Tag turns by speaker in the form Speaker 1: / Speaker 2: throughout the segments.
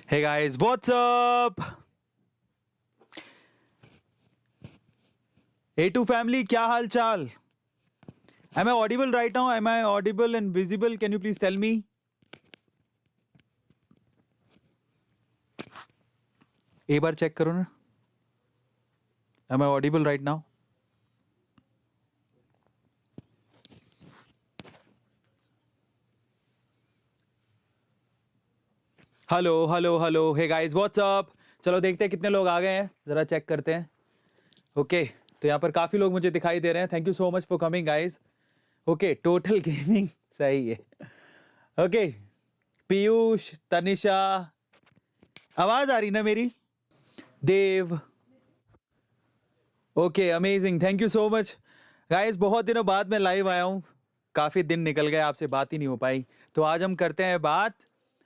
Speaker 1: Hey guys, what's up? A2 family, क्या हाल चाल? Am I audible right now? Am I audible and visible? Can you please tell me? एक बार check करो ना. Am I audible right now? Hello hello hello. Hey guys, what's up? चलो देखते हैं कितने लोग आ गए हैं, जरा चेक करते हैं. ओके, तो यहाँ पर काफी लोग मुझे दिखाई दे रहे हैं. Thank you so much for coming guys. Okay, total gaming सही है. ओके, पीयूष, तनिषा, आवाज आ रही ना मेरी? Dev, okay, amazing, thank you so much guys. बहुत दिनों बाद मैं लाइव आया हूँ. काफ़ी दिन निकल गए, आपसे बात ही नहीं हो पाई. तो आज हम करते हैं बात.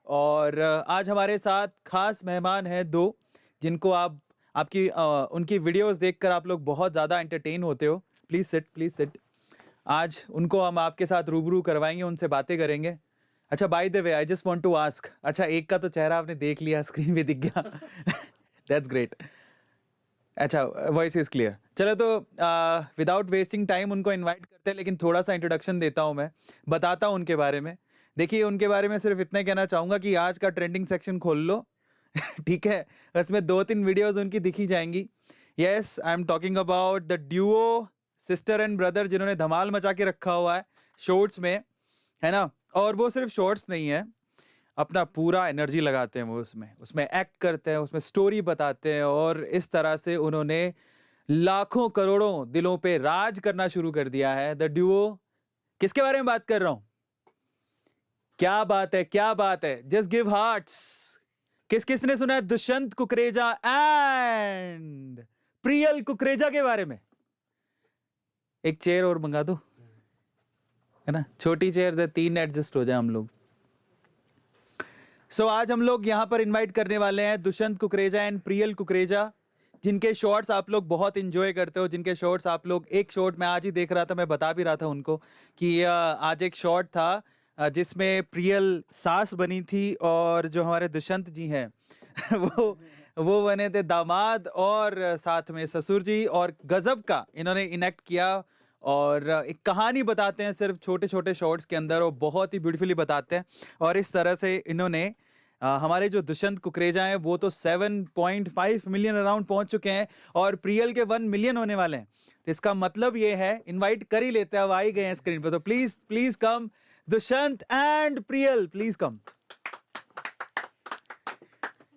Speaker 1: और आज हमारे साथ खास मेहमान हैं दो, जिनको आपकी उनकी वीडियोस देखकर आप लोग बहुत ज़्यादा एंटरटेन होते हो. Please sit, please sit. आज उनको हम आपके साथ रूबरू करवाएंगे, उनसे बातें करेंगे. अच्छा, by the way, I just want to ask. अच्छा, एक का तो चेहरा आपने देख लिया, स्क्रीन पे दिख गया. That's great. अच्छा, वॉइस इज क्लियर. चलो, तो विदाउट वेस्टिंग टाइम उनको इनवाइट करते हैं, लेकिन थोड़ा सा इंट्रोडक्शन देता हूँ मैं, बताता हूँ उनके बारे में. देखिए, उनके बारे में सिर्फ इतना कहना चाहूँगा कि आज का ट्रेंडिंग सेक्शन खोल लो. ठीक है, उसमें 2-3 वीडियोस उनकी दिखी जाएंगी. Yes, I am talking about the duo sister and brother, जिन्होंने धमाल मचा के रखा हुआ है शॉर्ट्स में, है ना. और वो सिर्फ शॉर्ट्स नहीं है, अपना पूरा एनर्जी लगाते हैं वो उसमें एक्ट करते हैं, उसमें स्टोरी बताते हैं. और इस तरह से उन्होंने लाखों करोड़ों दिलों पे राज करना शुरू कर दिया है. द ड्यूओ, किसके बारे में बात कर रहा हूं? क्या बात है, क्या बात है. Just give hearts. किसने सुना है दुष्यंत कुकरेजा एंड प्रियल कुकरेजा के बारे में? एक चेयर और मंगा दो, है ना, छोटी चेयर से 3 एडजस्ट हो जाए हम लोग. सो आज हम लोग यहाँ पर इनवाइट करने वाले हैं दुष्यंत कुकरेजा एंड प्रियल कुकरेजा, जिनके शॉर्ट्स आप लोग बहुत इंजॉय करते हो. जिनके शॉर्ट्स आप लोग, एक शॉर्ट मैं आज ही देख रहा था, मैं बता भी रहा था उनको कि आज एक शॉर्ट था जिसमें प्रियल सास बनी थी और जो हमारे दुष्यंत जी हैं वो बने थे दामाद, और साथ में ससुर जी. और गजब का इन्होंने इनेक्ट किया और एक कहानी बताते हैं सिर्फ छोटे छोटे शॉर्ट्स के अंदर, और बहुत ही ब्यूटीफुली बताते हैं. और इस तरह से इन्होंने हमारे जो दुष्यंत कुकरेजा हैं वो तो 7.5 मिलियन अराउंड पहुंच चुके हैं, और प्रियल के 1 मिलियन होने वाले हैं. तो इसका मतलब ये है, इनवाइट कर ही लेते हैं, अब आ ही गए हैं स्क्रीन पे. तो please please come, Dushyant and Priyal, please come.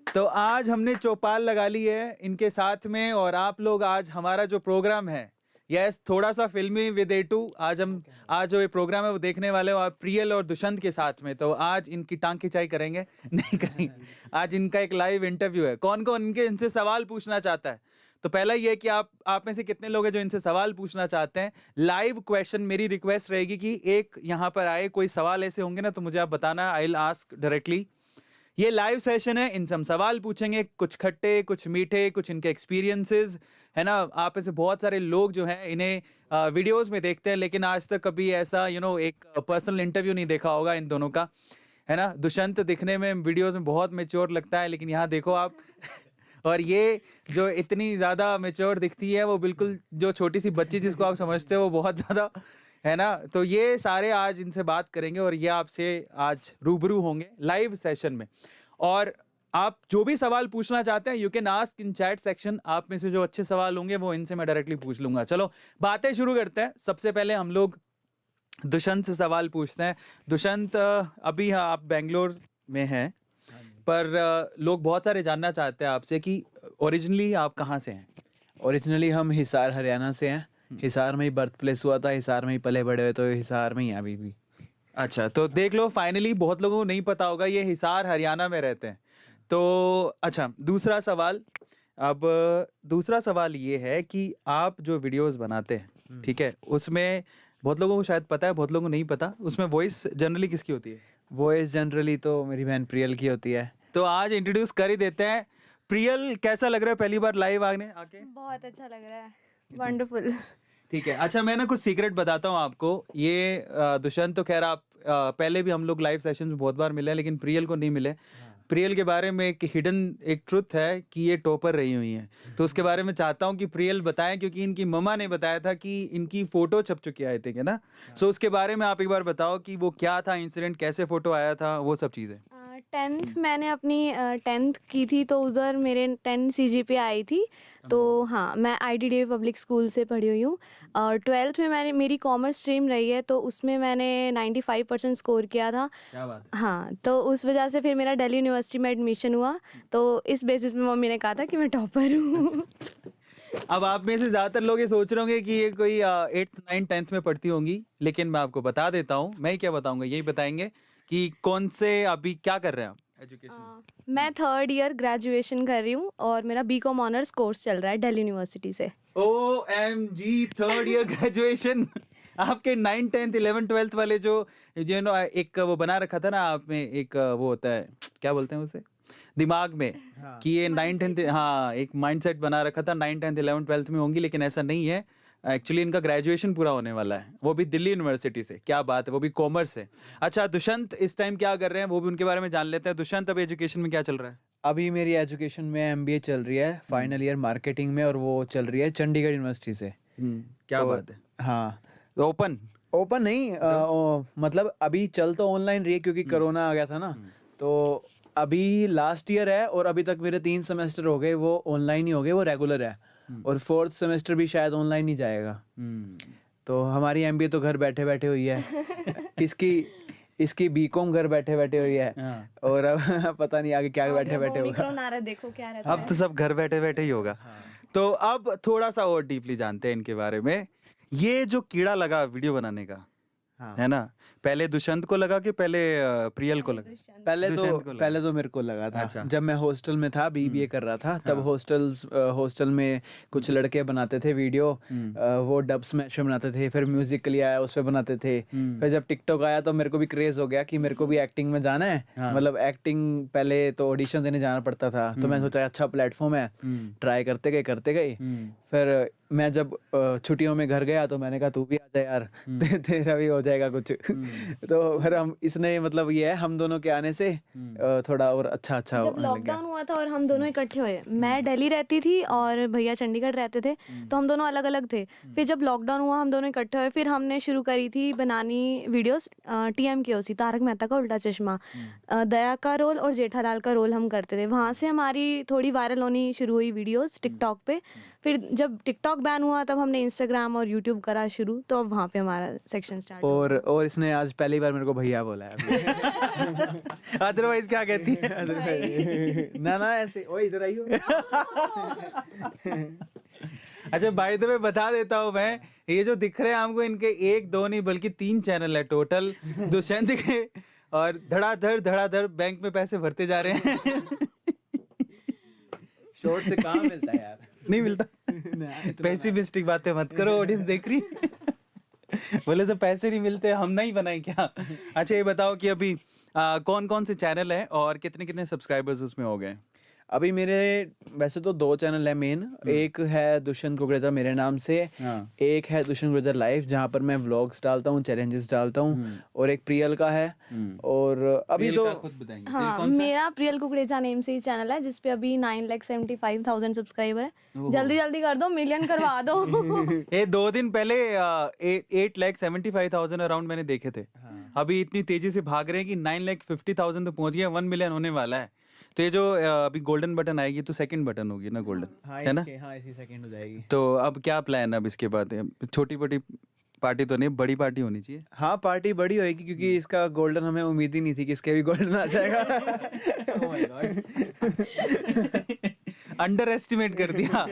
Speaker 1: तो आज हमने चौपाल लगा ली है इनके साथ में, और आप लोग आज हमारा जो प्रोग्राम है, यस, थोड़ा सा फिल्मी विद A2, आज जो ये प्रोग्राम है वो देखने वाले हो आप प्रियल और दुष्यंत के साथ में. तो आज इनकी टांग खिंचाई करेंगे? नहीं करेंगे. आज इनका एक लाइव इंटरव्यू है. कौन कौन इनसे सवाल पूछना चाहता है? तो पहला ये कि आप में से कितने लोग हैं जो इनसे सवाल पूछना चाहते हैं? लाइव क्वेश्चन, मेरी रिक्वेस्ट रहेगी कि एक यहाँ पर आए, कोई सवाल ऐसे होंगे ना तो मुझे आप बताना, आई विल आस्क डायरेक्टली. ये लाइव सेशन है, इनसे हम सवाल पूछेंगे, कुछ खट्टे, कुछ मीठे, कुछ इनके एक्सपीरियंसेस, है ना. आप ऐसे बहुत सारे लोग जो हैं इन्हें वीडियोस में देखते हैं, लेकिन आज तक कभी ऐसा एक पर्सनल इंटरव्यू नहीं देखा होगा इन दोनों का, है ना. दुष्यंत दिखने में वीडियोस में बहुत मेच्योर लगता है, लेकिन यहाँ देखो आप और ये जो इतनी ज़्यादा मेच्योर दिखती है, वो बिल्कुल जो छोटी सी बच्ची जिसको आप समझते हो वो बहुत ज़्यादा, है ना. तो ये सारे आज इनसे बात करेंगे, और ये आपसे आज रूबरू होंगे लाइव सेशन में. और आप जो भी सवाल पूछना चाहते हैं, you can ask in chat section. आप में से जो अच्छे सवाल होंगे वो इनसे मैं डायरेक्टली पूछ लूंगा. चलो बातें शुरू करते हैं. सबसे पहले हम लोग दुष्यंत से सवाल पूछते हैं. दुष्यंत, अभी आप बेंगलोर में हैं, पर लोग बहुत सारे जानना चाहते हैं आपसे कि ओरिजिनली आप कहाँ से हैं?
Speaker 2: ओरिजिनली हम हिसार हरियाणा से हैं. हिसार में ही बर्थ प्लेस हुआ था, हिसार में ही पले बड़े हुए, तो हिसार में ही हैं अभी भी.
Speaker 1: अच्छा, तो देख लो, फाइनली बहुत लोगों को नहीं पता होगा ये हिसार हरियाणा में रहते हैं. तो अच्छा, दूसरा सवाल. अब दूसरा सवाल ये है कि आप जो वीडियोस बनाते हैं, ठीक है, उसमें बहुत लोगों को शायद पता है, बहुत लोगों को नहीं पता, उसमें वॉइस जनरली किसकी होती है?
Speaker 2: वॉइस जनरली तो मेरी बहन प्रियल की होती है.
Speaker 1: तो आज इंट्रोड्यूस कर ही देते हैं. प्रियल, कैसा लग रहा है पहली बार लाइव आके?
Speaker 3: बहुत अच्छा लग रहा है, वंडरफुल.
Speaker 1: ठीक है. अच्छा, मैं ना कुछ सीक्रेट बताता हूँ आपको. ये दुष्यंत तो खैर आप पहले भी हम लोग लाइव सेशंस में बहुत बार मिले हैं, लेकिन प्रियल को नहीं मिले. प्रियल के बारे में एक हिडन एक ट्रुथ है कि ये टॉपर रही हुई हैं, तो उसके बारे में चाहता हूँ कि प्रियल बताएं, क्योंकि इनकी मम्मा ने बताया था कि इनकी फोटो छप चुकी आई थी, है ना? सो उसके बारे में आप एक बार बताओ कि वो क्या था इंसिडेंट, कैसे फोटो आया था, वो सब चीज़ें।
Speaker 3: 10th मैंने अपनी 10th की थी, तो उधर मेरे 10 CGPA आई थी। तो हाँ, मैं IDDA पब्लिक स्कूल से पढ़ी हुई हूँ। और 12th में मेरी कॉमर्स स्ट्रीम रही है, तो उसमें मैंने 95% स्कोर किया था।
Speaker 1: क्या बात है।
Speaker 3: हाँ, तो उस वजह से फिर मेरा दिल्ली यूनिवर्सिटी में एडमिशन हुआ। तो इस बेसिस पे मम्मी ने कहा था कि मैं टॉपर हूँ।
Speaker 1: अब आप में से ज़्यादातर लोग ये सोच रहे होंगे कि ये कोई 8th 9th 10th में पढ़ती होंगी, लेकिन मैं आपको बता देता हूँ। मैं क्या बताऊँगा, यही बताएंगे कि कौन से अभी क्या कर रहे हैं आप एजुकेशन।
Speaker 3: मैं 3rd ईयर ग्रेजुएशन कर रही हूँ और मेरा BCom ऑनर्स कोर्स चल रहा है दिल्ली यूनिवर्सिटी से।
Speaker 1: OMG 3rd year graduation. आपके 9 10th 11 12th वाले जो एक वो बना रखा था ना आप में, एक वो होता है, क्या बोलते हैं उसे, दिमाग में, कि ये 9 10th, हाँ, एक माइंडसेट बना रखा था 9 10th 11 12th में होंगी, लेकिन ऐसा नहीं है। एक्चुअली इनका ग्रेजुएशन पूरा होने वाला है, वो भी दिल्ली यूनिवर्सिटी से। क्या बात है, वो भी कॉमर्स से। अच्छा, दुष्यंत इस टाइम क्या कर रहे हैं, वो भी उनके बारे में जान लेते हैं। दुष्यंत, अब एजुकेशन में क्या चल रहा है?
Speaker 2: अभी मेरी एजुकेशन में MBA चल रही है, फाइनल ईयर मार्केटिंग में, और वो चल रही है चंडीगढ़ यूनिवर्सिटी से।
Speaker 1: क्या
Speaker 2: तो-
Speaker 1: बात है।
Speaker 2: हाँ,
Speaker 1: ओपन
Speaker 2: ओपन नहीं, मतलब अभी चल तो ऑनलाइन रही है क्योंकि कोरोना आ गया था ना। तो अभी लास्ट ईयर है और अभी तक मेरे 3 सेमेस्टर हो गए, वो ऑनलाइन ही हो गए, वो रेगुलर है। और 4th सेमेस्टर भी शायद ऑनलाइन ही जाएगा। तो हमारी MBA तो घर बैठे बैठे हुई है। इसकी BCom घर बैठे बैठे हुई है। और अब पता नहीं आगे क्या बैठे बैठे होगा।
Speaker 3: ओमिक्रॉन आ रहा है, देखो क्या रहता
Speaker 1: अब तो सब घर बैठे बैठे ही होगा। तो अब थोड़ा सा और डीपली जानते हैं इनके बारे में। ये जो कीड़ा लगा वीडियो बनाने का,
Speaker 2: हाँ।
Speaker 1: है ना, पहले दुष्यंत को लगा कि पहले प्रियल को लगा? दुष्यंत को लगा।
Speaker 2: पहले तो मेरे को लगा था।
Speaker 1: अच्छा।
Speaker 2: जब मैं हॉस्टल में था, BBA कर रहा था, तब हॉस्टल में कुछ लड़के बनाते थे वीडियो। वो डब स्मैश में बनाते थे, फिर म्यूजिकली आया उस पे बनाते थे। फिर जब टिकटॉक आया तो मेरे को भी क्रेज हो गया कि मेरे को भी एक्टिंग में जाना है। मतलब एक्टिंग पहले तो ऑडिशन देने जाना पड़ता था, तो मैं सोचा अच्छा प्लेटफॉर्म है, ट्राई करते गए। फिर मैं जब छुट्टियों में घर गया तो मैंने कहा तू भी आ जा यार, तेरा भी हो जाएगा कुछ। तो फिर हम इसने मतलब ये है, हम दोनों के आने से थोड़ा और अच्छा
Speaker 3: जब
Speaker 2: होने लग गया।
Speaker 3: लॉकडाउन हुआ था और हम दोनों इकट्ठे हुए, मैं दिल्ली रहती थी और भैया चंडीगढ़ रहते थे, तो हम दोनों अलग अलग थे। फिर जब लॉकडाउन हुआ हम दोनों इकट्ठे हुए, फिर हमने शुरू करी थी बनानी वीडियोस। TMKOC, तारक मेहता का उल्टा चश्मा, दया का रोल और जेठालाल का रोल हम करते थे। वहाँ से हमारी थोड़ी वायरल होनी शुरू हुई वीडियोस टिकटॉक पे। फिर जब टिकटॉक बैन हुआ तब हमने इंस्टाग्राम और यूट्यूब करा शुरू, तो अब वहाँ पे हमारा सेक्शन स्टार्ट हुआ।
Speaker 2: और इसने आज पहली बार मेरे को भैया बोला है।
Speaker 1: अदरवाइज क्या कहती है?
Speaker 2: ना ऐसे, ओ इधर आइयो।
Speaker 1: अच्छा, बाय द वे बता देता हूँ मैं, ये जो दिख रहे हैं हमको, इनके 1 2 नहीं बल्कि 3 चैनल है टोटल दुष्यंत के, और धड़ाधड़ बैंक में पैसे भरते जा रहे हैं।
Speaker 2: शॉर्ट से कहाँ मिलता है यार।
Speaker 1: नहीं मिलता। पेसिमिस्टिक बातें मत करो, ऑडियंस देख रही है। बोले तो पैसे नहीं मिलते, हम नहीं बनाए क्या? अच्छा, ये बताओ कि अभी कौन कौन से चैनल हैं और कितने कितने सब्सक्राइबर्स उसमें हो गए?
Speaker 2: अभी मेरे वैसे तो 2 चैनल है मेन। एक है दुष्यंत कुकरेजा मेरे नाम से, एक है दुष्यंत कुकरेजा लाइव जहाँ पर मैं व्लॉग्स डालता हूँ, चैलेंजेस डालता हूँ, और एक प्रियल का है। और अभी तो
Speaker 1: खुद बताएंगे।
Speaker 3: हाँ, मेरा प्रियल कुकरेजा नेम से ही चैनल है, जिसपे अभी 9,75,000 सब्सक्राइबर है। जल्दी जल्दी कर दो, मिलियन करवा दो।
Speaker 1: ये 2 दिन पहले 8,75,000 अराउंड मैंने देखे थे। अभी इतनी तेजी से भाग रहे हैं कि 9,50,000 तो पहुंच गया, 1 मिलियन होने वाला है। तो ये जो अभी गोल्डन बटन आएगी तो सेकंड बटन होगी ना गोल्डन, है ना?
Speaker 2: हाँ, इसी सेकंड हो जाएगी।
Speaker 1: तो अब क्या प्लान है अब इसके बाद? छोटी मोटी पार्टी तो नहीं, बड़ी पार्टी होनी चाहिए।
Speaker 2: हाँ, पार्टी बड़ी होएगी क्योंकि इसका गोल्डन हमें उम्मीद ही नहीं थी कि इसके भी गोल्डन आ जाएगा।
Speaker 1: अंडर एस्टिमेट कर दिया।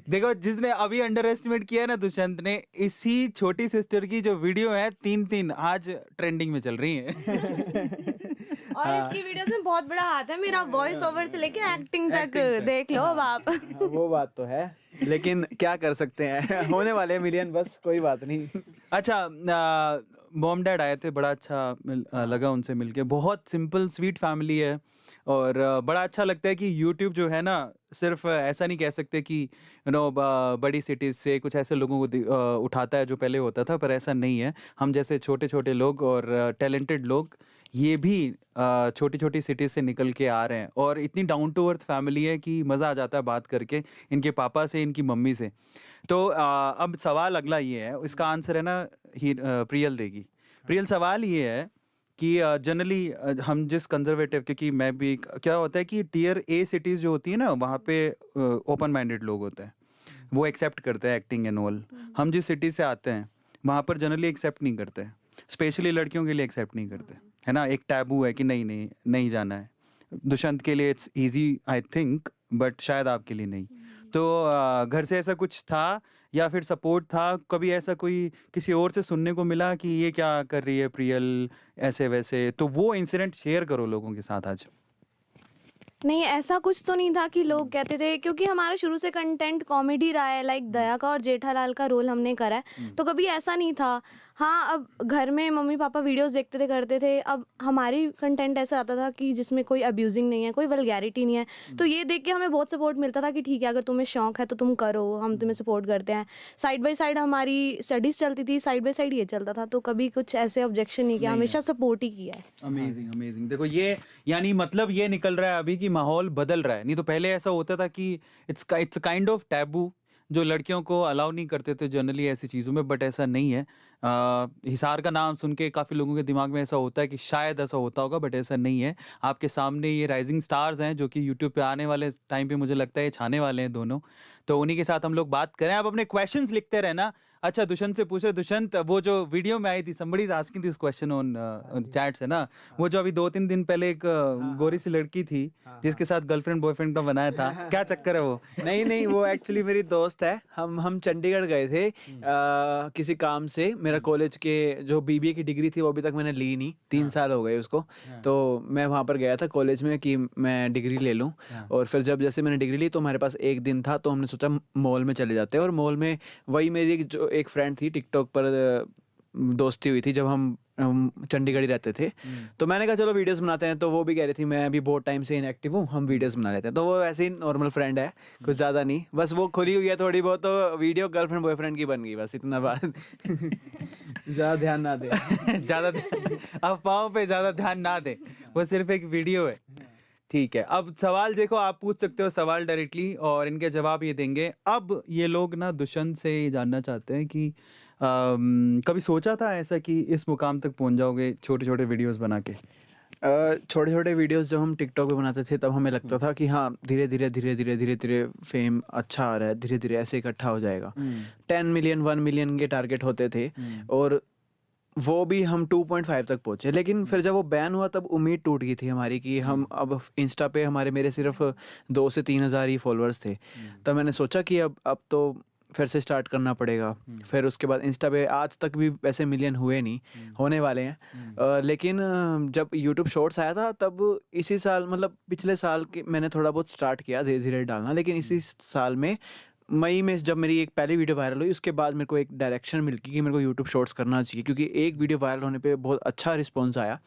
Speaker 1: देखो, जिसने अभी अंडर एस्टिमेट किया ना दुष्यंत ने, इसी छोटी सिस्टर की जो वीडियो है 3 आज ट्रेंडिंग में चल रही है।
Speaker 3: और इसकी वीडियोस में बहुत बड़ा हाथ है मेरा, वॉइस ओवर से लेके एक्टिंग तक देख लो अब आप।
Speaker 2: हाँ, वो बात तो है, लेकिन क्या कर सकते हैं, होने वाले मिलियन, बस कोई बात नहीं।
Speaker 1: अच्छा, मॉम डैड आए थे, बड़ा अच्छा लगा उनसे मिलके। बहुत सिंपल स्वीट फैमिली है, और बड़ा अच्छा लगता है कि यूट्यूब जो है ना, सिर्फ ऐसा नहीं कह सकते कि बड़ी सिटीज़ से कुछ ऐसे लोगों को उठाता है जो पहले होता था, पर ऐसा नहीं है। हम जैसे छोटे छोटे लोग और टैलेंटेड लोग ये भी छोटी छोटी सिटीज़ से निकल के आ रहे हैं, और इतनी डाउन टू अर्थ फैमिली है कि मज़ा आ जाता है बात करके, इनके पापा से, इनकी मम्मी से। तो अब सवाल अगला ये है, इसका आंसर है ना प्रियल देगी। प्रियल, सवाल ये है कि जनरली हम जिस कंजर्वेटिव, क्योंकि मैं भी, क्या होता है कि टियर ए सिटीज़ जो होती है ना, वहाँ पे ओपन माइंडेड लोग होते हैं, वो एक्सेप्ट करते हैं एक्टिंग एंड ऑल। हम जिस सिटी से आते हैं वहाँ पर जनरली एक्सेप्ट नहीं करते, स्पेशली लड़कियों के लिए एक्सेप्ट नहीं करते, है ना। एक टैबू है कि नहीं नहीं नहीं जाना है। दुष्यंत के लिए it's easy I think, but शायद आपके लिए नहीं। तो घर से ऐसा कुछ था या फिर सपोर्ट था? कभी ऐसा कोई किसी और से सुनने को मिला कि ये क्या कर रही है प्रियल, ऐसे वैसे? तो वो इंसिडेंट शेयर करो लोगों के साथ आज।
Speaker 3: नहीं, ऐसा कुछ तो नहीं था कि लोग कहते थे, क्योंकि हमारा शुरू से कंटेंट कॉमेडी रहा है, लाइक दया का और जेठालाल का रोल हमने करा है, तो कभी ऐसा नहीं था। हाँ, अब घर में मम्मी पापा वीडियोस देखते थे, करते थे, अब हमारी कंटेंट ऐसा आता था कि जिसमें कोई अब्यूजिंग नहीं है, कोई वल्गैरिटी नहीं है, तो ये देख के हमें बहुत सपोर्ट मिलता था कि ठीक है, अगर तुम्हें शौक है तो तुम करो, हम तुम्हें सपोर्ट करते हैं। साइड बाय साइड हमारी स्टडीज़ चलती थी, साइड बाय साइड ये चलता था, तो कभी कुछ ऐसे ऑब्जेक्शन नहीं किया, हमेशा सपोर्ट ही किया है।
Speaker 1: Amazing amazing. देखो ये, यानी मतलब ये निकल रहा है अभी कि माहौल बदल रहा है। नहीं तो पहले ऐसा होता था कि इट्स काइंड ऑफ टैबू, जो लड़कियों को अलाउ नहीं करते थे जनरली ऐसी चीज़ों में, बट ऐसा नहीं है। हिसार का नाम सुन के काफ़ी लोगों के दिमाग में ऐसा होता है कि शायद ऐसा होता होगा, बट ऐसा नहीं है। आपके सामने ये राइजिंग स्टार्स हैं जो कि यूट्यूब पे आने वाले टाइम पे मुझे लगता है ये छाने वाले हैं दोनों, तो उन्हीं के साथ हम लोग बात करें। आप अपने क्वेश्चंस लिखते रहना। अच्छा, दुष्यंत से पूछ रहे, दुष्यंत वो जो वीडियो में आई थी, somebody is asking this question on chats, है ना, वो जो अभी 2-3 दिन पहले एक गोरी सी लड़की थी जिसके साथ गर्लफ्रेंड बॉयफ्रेंड का बनाया था, क्या चक्कर है वो?
Speaker 2: नहीं नहीं, वो एक्चुअली मेरी दोस्त है। हम चंडीगढ़ गए थे किसी काम से। मेरा कॉलेज के जो बीबीए की डिग्री थी वो अभी तक मैंने ली नहीं, 3 साल हो गए उसको। तो मैं वहाँ पर गया था कॉलेज में कि मैं डिग्री ले लूँ, और फिर जब जैसे मैंने डिग्री ली तो हमारे पास एक दिन था, तो हमने सोचा मॉल में चले जाते हैं। और मॉल में वही मेरी जो एक फ्रेंड थी, टिकटॉक पर दोस्ती हुई थी जब हम चंडीगढ़ ही रहते थे, तो मैंने कहा चलो वीडियोस बनाते हैं। तो वो भी कह रही थी मैं अभी बहुत टाइम से इनएक्टिव हूँ, हम वीडियोस बना लेते हैं। तो वो ऐसे ही नॉर्मल फ्रेंड है, कुछ ज़्यादा नहीं, बस वो खुली हुई है थोड़ी बहुत, तो वीडियो गर्लफ्रेंड बॉयफ्रेंड की बन गई, बस इतना बात। ज़्यादा ध्यान ना दे।
Speaker 1: ज़्यादा अफवाहों पे ज़्यादा ध्यान ना दे, वो सिर्फ एक वीडियो है। ठीक है, अब सवाल देखो, आप पूछ सकते हो सवाल डायरेक्टली और इनके जवाब ये देंगे। अब ये लोग ना दुष्यंत से ये जानना चाहते हैं कि कभी सोचा था ऐसा कि इस मुकाम तक पहुंच जाओगे छोटे छोटे वीडियोस बना के?
Speaker 2: छोटे छोटे वीडियोस जब हम टिकटॉक पे बनाते थे तब हमें लगता था कि हाँ धीरे धीरे फेम अच्छा आ रहा है, धीरे धीरे ऐसे इकट्ठा हो जाएगा। 10 मिलियन 1 मिलियन के टारगेट होते थे, और वो भी हम 2.5 तक पहुंचे। लेकिन फिर जब वो बैन हुआ तब उम्मीद टूट गई थी हमारी कि हम अब इंस्टा पे मेरे सिर्फ 2 से 3 हज़ार ही फॉलोअर्स थे। तब मैंने सोचा कि अब तो फिर से स्टार्ट करना पड़ेगा। फिर उसके बाद इंस्टा पे आज तक भी वैसे मिलियन हुए नहीं, होने वाले हैं। लेकिन जब यूट्यूब शॉर्ट्स आया था तब इसी साल, मतलब पिछले साल के मैंने थोड़ा बहुत स्टार्ट किया धीरे धीरे डालना। लेकिन इसी साल में मई में जब मेरी एक पहली वीडियो वायरल हुई, उसके बाद मेरे को एक डायरेक्शन मिल गई कि मेरे को यूट्यूब शॉर्ट्स करना चाहिए, क्योंकि एक वीडियो वायरल होने पे बहुत अच्छा रिस्पॉन्स आया।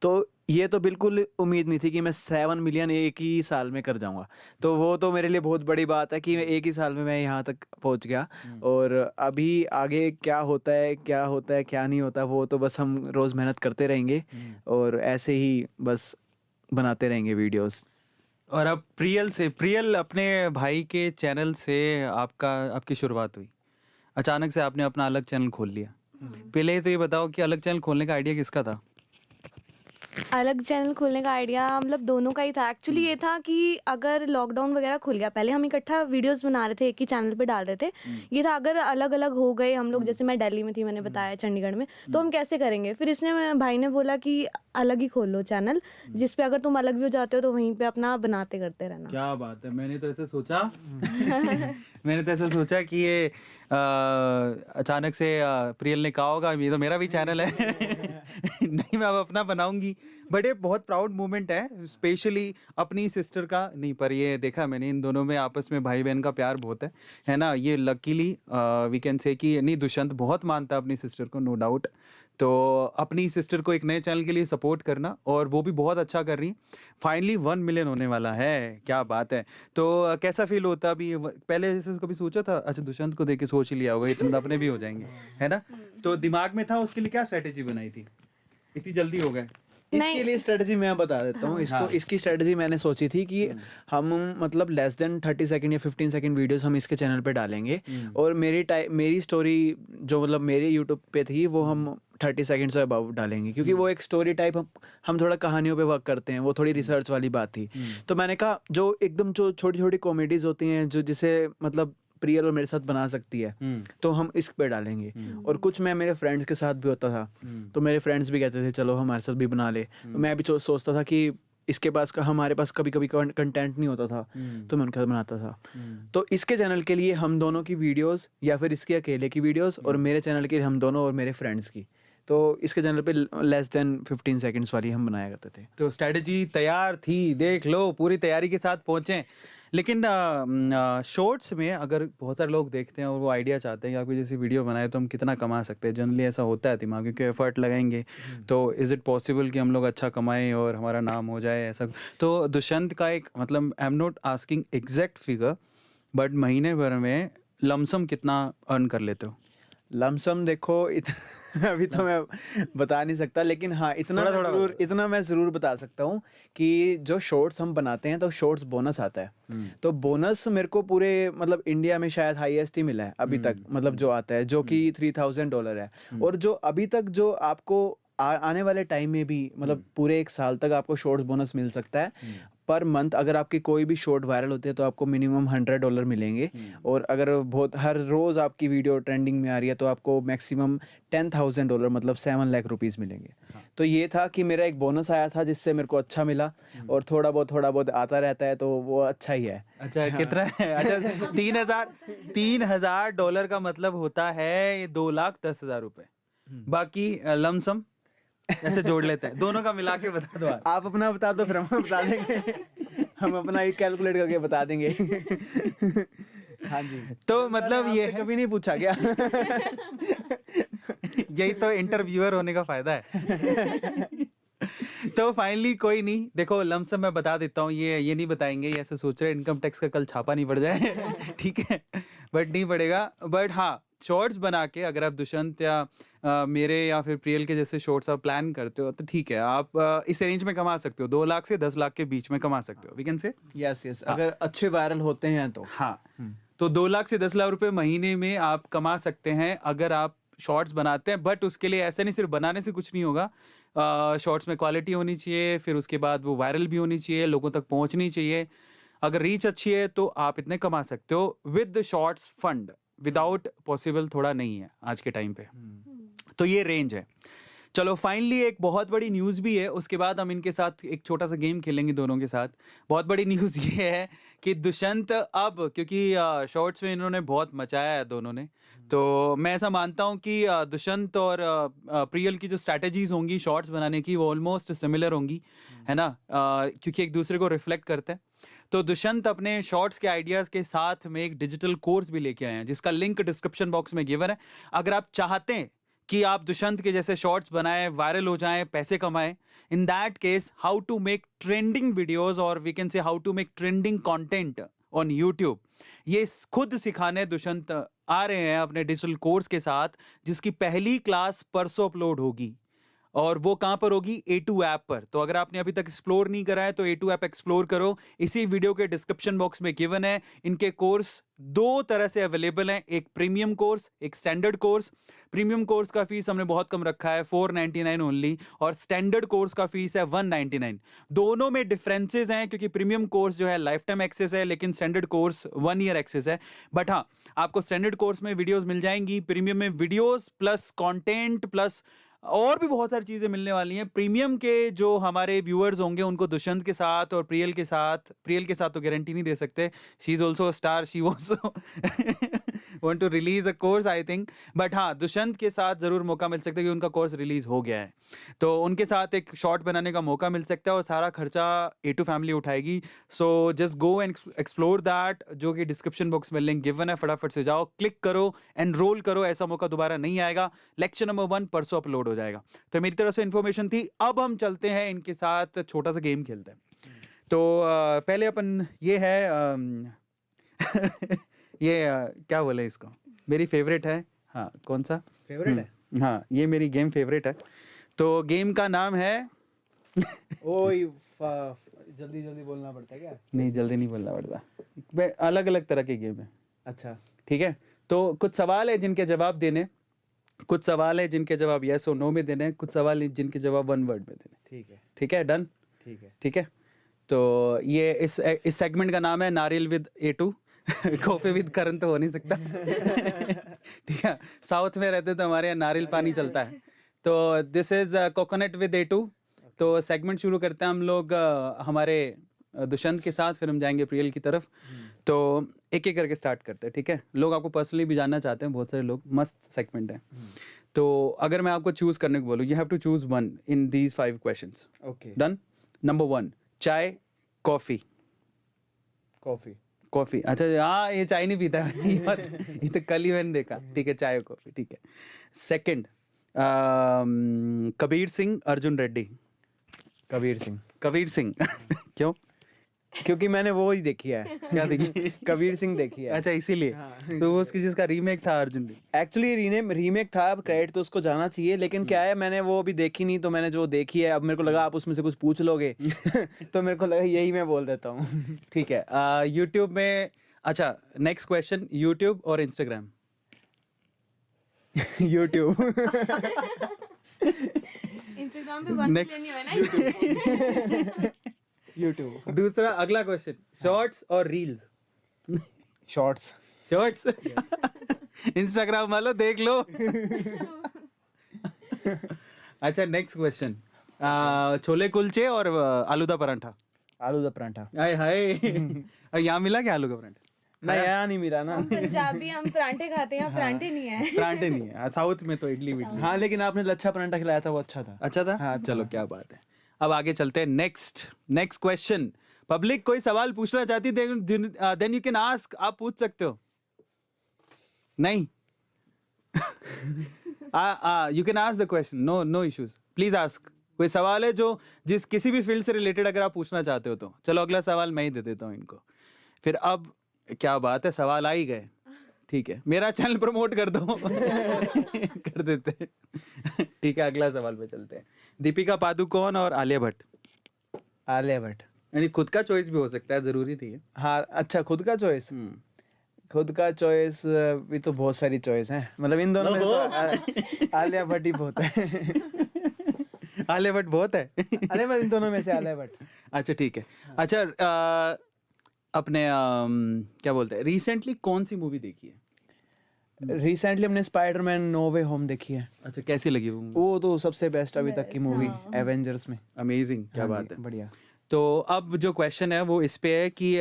Speaker 2: तो ये तो बिल्कुल उम्मीद नहीं थी कि मैं 7 मिलियन एक ही साल में कर जाऊंगा। तो वो तो मेरे लिए बहुत बड़ी बात है कि एक ही साल में मैं यहाँ तक पहुँच गया। और अभी आगे क्या होता है क्या नहीं होता, वो तो बस हम रोज़ मेहनत करते रहेंगे और ऐसे ही बस बनाते रहेंगे वीडियोस।
Speaker 1: और अब प्रियल अपने भाई के चैनल से आपकी शुरुआत हुई, अचानक से आपने अपना अलग चैनल खोल लिया। पहले तो ये बताओ कि अलग चैनल खोलने का आइडिया किसका था?
Speaker 3: अलग चैनल खोलने का आइडिया मतलब दोनों का ही था। एक्चुअली ये था कि अगर लॉकडाउन वगैरह खुल गया, पहले हम इकट्ठा वीडियोस बना रहे थे, एक ही चैनल पे डाल रहे थे। ये था अगर अलग अलग हो गए हम लोग, जैसे मैं दिल्ली में थी, मैंने बताया चंडीगढ़ में, तो हम कैसे करेंगे। फिर इसने भाई ने बोला कि अलग ही खोल लो चैनल, जिसपे अगर तुम अलग भी हो जाते हो तो वहीं पे अपना बनाते करते रहना।
Speaker 1: क्या बात है, मैंने तो ऐसे सोचा मैंने तो ऐसा सोचा कि ये अचानक से प्रियल ने कहा होगा ये तो मेरा भी चैनल है नहीं मैं अब अपना बनाऊंगी। बट ये बहुत प्राउड मोमेंट है, स्पेशली अपनी सिस्टर का नहीं, पर ये देखा मैंने इन दोनों में आपस में भाई बहन का प्यार बहुत है ना। ये लकीली वी कैन से कि नहीं, दुष्यंत बहुत मानता है अपनी सिस्टर को, नो डाउट। तो अपनी सिस्टर को एक नए चैनल के लिए सपोर्ट करना, और वो भी बहुत अच्छा कर रही। फाइनली 1 मिलियन होने वाला है, क्या बात है। तो कैसा फील होता अभी, पहले जैसे कभी सोचा था? अच्छा, दुष्यंत को देख के सोच ही लिया होगा इतना तो अपने भी हो जाएंगे, है ना। तो दिमाग में था, उसके लिए क्या स्ट्रेटेजी बनाई थी? इतनी जल्दी हो गए?
Speaker 2: इसके लिए स्ट्रेटजी मैं बता देता हूँ इसको। इसकी स्ट्रेटजी मैंने सोची थी कि हम मतलब लेस देन 30 सेकंड या 15 सेकंड वीडियोस हम इसके चैनल पे डालेंगे, और मेरी स्टोरी जो मतलब मेरे यूट्यूब पे थी वो हम 30 सेकंड से अबव डालेंगे, क्योंकि वो एक स्टोरी टाइप हम थोड़ा कहानियों पे वर्क करते हैं, वो थोड़ी रिसर्च वाली बात थी। तो मैंने कहा जो एकदम जो छोटी छोटी कॉमेडीज होती हैं जो जिसे मतलब प्रियल और मेरे साथ बना सकती है, तो हम इस पे डालेंगे। और कुछ मैं मेरे फ्रेंड्स के साथ भी होता था, तो मेरे फ्रेंड्स भी कहते थे चलो हमारे साथ भी बना ले। तो मैं भी सोचता था कि इसके पास हमारे पास कभी कभी कंटेंट नहीं होता था, तो मैं उनके साथ बनाता था। तो इसके चैनल के लिए हम दोनों की वीडियोस, या फिर इसके अकेले की वीडियोस, और मेरे चैनल के लिए हम दोनों और मेरे फ्रेंड्स की। तो इसके चैनल पे लेस देन 15 सेकंड्स वाली हम बनाया करते थे।
Speaker 1: तो स्ट्रेटजी तैयार थी, देख लो, पूरी तैयारी के साथ पहुंचे। लेकिन शॉर्ट्स में अगर बहुत सारे लोग देखते हैं और वो आइडिया चाहते हैं कि आपकी जैसी वीडियो बनाए तो हम कितना कमा सकते हैं, जनरली ऐसा होता है दिमाग, क्योंकि एफर्ट लगाएंगे तो इज़ इट पॉसिबल कि हम लोग अच्छा कमाएं और हमारा नाम हो जाए, ऐसा। तो दुष्यंत का एक मतलब, I am not asking exact figure, but महीने भर में लमसम कितना अर्न कर लेते हो?
Speaker 2: लमसम देखो अभी तो मैं बता नहीं सकता, लेकिन हाँ इतना मैं ज़रूर बता सकता हूँ कि जो शॉर्ट्स हम बनाते हैं तो शॉर्ट्स बोनस आता है। तो बोनस मेरे को पूरे मतलब इंडिया में शायद हाईएस्ट ही मिला है अभी तक, मतलब जो आता है, जो कि $3000 है। और जो अभी तक जो आपको आने वाले टाइम में भी मतलब पूरे 1 साल तक आपको शॉर्ट्स बोनस मिल सकता है पर मंथ। अगर आपकी कोई भी शॉर्ट वायरल होती है तो आपको मिनिमम $100 मिलेंगे, और अगर बहुत हर रोज़ आपकी वीडियो ट्रेंडिंग में आ रही है तो आपको मैक्सिमम $10,000 मतलब 7 लाख रुपीज़ मिलेंगे। तो ये था कि मेरा एक बोनस आया था जिससे मेरे को अच्छा मिला, और थोड़ा बहुत आता रहता है तो वो अच्छा ही है।
Speaker 1: अच्छा, कितना है? अच्छा, $3,000 का मतलब होता है 2,10,000 रुपए। बाकी लमसम ऐसे जोड़ लेते हैं, दोनों का मिला के बता दो
Speaker 2: आप अपना बता दो, फिर हम बता देंगे हम अपना ही कैलकुलेट करके बता देंगे हाँ जी।
Speaker 1: तो मतलब ये
Speaker 2: कभी नहीं पूछा क्या
Speaker 1: यही तो इंटरव्यूअर होने का फायदा है तो फाइनली कोई नहीं, देखो लमसम मैं बता देता हूँ, ये नहीं बताएंगे, ये ऐसे सोच रहे इनकम टैक्स का कल छापा नहीं पड़ जाए ठीक है, बट नहीं पड़ेगा। बट हाँ, शॉर्ट्स बना के अगर आप दुष्यंत या मेरे या फिर प्रियल के जैसे शॉर्ट्स आप प्लान करते हो तो ठीक है, आप इस रेंज में कमा सकते हो, 2 लाख से 10 लाख के बीच में कमा सकते हो, वी कैन से।
Speaker 2: यस अगर अच्छे वायरल होते हैं तो
Speaker 1: हाँ। तो 2 लाख से 10 लाख रुपए महीने में आप कमा सकते हैं अगर आप शॉर्ट्स बनाते हैं। बट उसके लिए ऐसे नहीं सिर्फ बनाने से कुछ नहीं होगा, शॉर्ट्स में क्वालिटी होनी चाहिए, फिर उसके बाद वो वायरल भी होनी चाहिए, लोगों तक पहुंचनी चाहिए। अगर रीच अच्छी है तो आप इतने कमा सकते हो with shorts fund, without possible थोड़ा नहीं है आज के टाइम पे। तो ये रेंज है। चलो फाइनली एक बहुत बड़ी न्यूज़ भी है, उसके बाद हम इनके साथ एक छोटा सा गेम खेलेंगे दोनों के साथ। बहुत बड़ी न्यूज़ ये है कि दुष्यंत अब, क्योंकि शॉर्ट्स में इन्होंने बहुत मचाया है दोनों ने, तो मैं ऐसा मानता हूँ कि दुष्यंत और प्रियल की जो स्ट्रैटेजीज होंगी शॉर्ट्स बनाने की वो ऑलमोस्ट सिमिलर होंगी, है ना, क्योंकि एक दूसरे को रिफ्लेक्ट करते हैं। तो दुष्यंत अपने शॉर्ट्स के आइडियाज़ के साथ में एक डिजिटल कोर्स भी लेके आए हैं जिसका लिंक डिस्क्रिप्शन बॉक्स में गिवन है। अगर आप चाहते हैं कि आप दुष्यंत के जैसे शॉर्ट्स बनाएं, वायरल हो जाएं, पैसे कमाएं, in that case how to make trending videos और we can say how to make trending content on YouTube, ये खुद सिखाने दुष्यंत आ रहे हैं अपने डिजिटल कोर्स के साथ, जिसकी पहली क्लास परसों अपलोड होगी। और वो कहाँ पर होगी? A2 ऐप पर। तो अगर आपने अभी तक एक्सप्लोर नहीं करा है तो A2 ऐप एक्सप्लोर करो, इसी वीडियो के डिस्क्रिप्शन बॉक्स में गिवन है। इनके कोर्स 2 तरह से अवेलेबल हैं, एक प्रीमियम कोर्स, एक स्टैंडर्ड कोर्स। प्रीमियम कोर्स का फीस हमने बहुत कम रखा है, 499 ओनली, और स्टैंडर्ड कोर्स का फीस है 199। दोनों में डिफरेंसेस हैं, क्योंकि प्रीमियम कोर्स जो है लाइफ टाइम एक्सेस है, लेकिन स्टैंडर्ड कोर्स 1 ईयर एक्सेस है। बट हाँ, आपको स्टैंडर्ड कोर्स में वीडियोस मिल जाएंगी, प्रीमियम में वीडियोस प्लस कंटेंट प्लस और भी बहुत सारी चीजें मिलने वाली हैं। प्रीमियम के जो हमारे व्यूअर्स होंगे उनको दुष्यंत के साथ और प्रियल के साथ तो गारंटी नहीं दे सकते, she is also star, she also want to release a course I think, but हाँ दुष्यंत के साथ जरूर मौका मिल सकता है कि उनका कोर्स रिलीज हो गया है, तो उनके साथ एक शॉर्ट बनाने का मौका मिल सकता है और सारा खर्चा A2 फैमिली उठाएगी। So just go and explore that, जो कि डिस्क्रिप्शन बॉक्स में लिंक गिवन है, फटाफट से जाओ, क्लिक करो, एनरोल करो, ऐसा मौका दोबारा नहीं आएगा। लेक्चर नंबर 1 परसों अपलोड हो जाएगा। तो मेरी तरफ से इन्फॉर्मेशन थी। अब हम चलते हैं इनके साथ छोटा सा गेम खेलते हैं। तो पहले अपन ये है क्या बोले इसको, मेरी फेवरेट है। हाँ कौन सा
Speaker 2: फेवरेट है?
Speaker 1: हाँ ये मेरी गेम फेवरेट है। तो गेम का नाम है
Speaker 2: ओए जल्दी जल्दी बोलना पड़ता है क्या?
Speaker 1: नहीं जल्दी नहीं बोलना पड़ता, अलग अलग तरह के गेम है।
Speaker 2: अच्छा
Speaker 1: ठीक है, तो कुछ सवाल है जिनके जवाब देने, कुछ सवाल है जिनके जवाब यस और नो में देने, कुछ सवाल है जिनके जवाब 1 वर्ड में देने।
Speaker 2: ठीक है
Speaker 1: ठीक है, डन।
Speaker 2: ठीक है।
Speaker 1: ठीक है, तो ये इस सेगमेंट का नाम है नारियल विद A2 कॉफी विद करण तो हो नहीं सकता ठीक है, साउथ में रहते तो हमारे यहाँ नारियल पानी चलता है, तो this is coconut with A2। तो सेगमेंट शुरू करते हैं हम लोग हमारे दुष्यंत के साथ, फिर हम जाएंगे प्रियल की तरफ। तो एक एक करके स्टार्ट करते हैं, ठीक है। लोग आपको पर्सनली भी जानना चाहते हैं, बहुत सारे लोग, मस्त सेगमेंट है। तो अगर मैं आपको चूज करने को बोलूँ, you have to choose one in these 5 questions.
Speaker 2: Okay
Speaker 1: done. Number 1 चाय कॉफी।
Speaker 2: कॉफी।
Speaker 1: कॉफी, अच्छा हाँ ये चाय नहीं पीता ये तो कल ही मैंने देखा। ठीक है, चाय और कॉफी, ठीक है। सेकंड कबीर सिंह अर्जुन रेड्डी।
Speaker 2: कबीर सिंह।
Speaker 1: कबीर सिंह क्यों?
Speaker 2: क्योंकि मैंने वो ही देखी है।
Speaker 1: क्या देखी?
Speaker 2: कबीर सिंह देखी है।
Speaker 1: अच्छा इसीलिए।
Speaker 2: हाँ।
Speaker 1: तो वो उसकी जिसका रीमेक था अर्जुन रेड्डी।
Speaker 2: एक्चुअली रीमेक था, अब क्रेडिट तो उसको जाना चाहिए, लेकिन क्या है मैंने वो अभी देखी नहीं, तो मैंने जो देखी है, अब मेरे को लगा आप उसमें से कुछ पूछ लोगे तो मेरे को लगा यही मैं बोल देता हूँ।
Speaker 1: ठीक है, यूट्यूब में, अच्छा नेक्स्ट क्वेश्चन, यूट्यूब और इंस्टाग्राम।
Speaker 2: यूट्यूब।
Speaker 3: इंस्टाग्राम पे 1 मिलियन ही है ना।
Speaker 2: यूट्यूब।
Speaker 1: दूसरा अगला क्वेश्चन, शॉर्ट्स और रील्स।
Speaker 2: शॉर्ट्स।
Speaker 1: शॉर्ट्स इंस्टाग्राम वालों देख लो अच्छा नेक्स्ट क्वेश्चन, छोले कुलचे और आलू दा पराठा।
Speaker 2: आलू का पराठा।
Speaker 1: हाय हाय यहाँ मिला क्या आलू का पराठा?
Speaker 2: नहीं यहाँ नहीं मिला ना।
Speaker 3: हम पंजाबी, हम परांठे खाते हैं, यहाँ परांठे नहीं है।
Speaker 1: पराठे नहीं है, साउथ में तो इडली विडली।
Speaker 2: हाँ लेकिन आपने लच्छा पराठा खिलाया था, वो अच्छा था।
Speaker 1: अच्छा था।
Speaker 2: हाँ,
Speaker 1: चलो क्या बात है। अब आगे चलते हैं, नेक्स्ट क्वेश्चन। पब्लिक कोई सवाल पूछना चाहती देन यू कैन आस्क, आप पूछ सकते हो। नहीं you can ask the question, no issues, please ask. कोई सवाल है जो किसी भी फील्ड से रिलेटेड अगर आप पूछना चाहते हो तो। चलो अगला सवाल मैं ही दे देता हूँ इनको। फिर अब क्या बात है, सवाल आ ही गए, ठीक है, मेरा चैनल प्रमोट कर दो कर देते हैं। ठीक है, अगला सवाल पे चलते हैं। दीपिका पादुकोण और आलिया भट्ट।
Speaker 2: आलिया भट्ट।
Speaker 1: यानी खुद का चॉइस भी हो सकता है, जरूरी नहीं है।
Speaker 2: हाँ अच्छा, खुद का चॉइस। खुद का चॉइस भी तो बहुत सारी चॉइस है, मतलब इन दोनों में तो आलिया भट्ट ही बहुत है।
Speaker 1: आलिया भट्ट बहुत है
Speaker 2: अरे मैं इन दोनों में से आलिया भट्ट।
Speaker 1: अच्छा ठीक है। अच्छा अपने क्या बोलते हैं, रिसेंटली कौन सी मूवी देखी है?
Speaker 2: रिसेंटली हमने स्पाइडरमैन नो वे होम देखी है।
Speaker 1: अच्छा कैसी लगी वो?
Speaker 2: वो तो सबसे बेस्ट अभी तक की मूवी एवेंजर्स में।
Speaker 1: अमेजिंग, क्या
Speaker 2: हाँ
Speaker 1: बात
Speaker 2: जी,
Speaker 1: है।
Speaker 2: बढ़िया।
Speaker 1: तो अब जो क्वेश्चन है वो इस पे है कि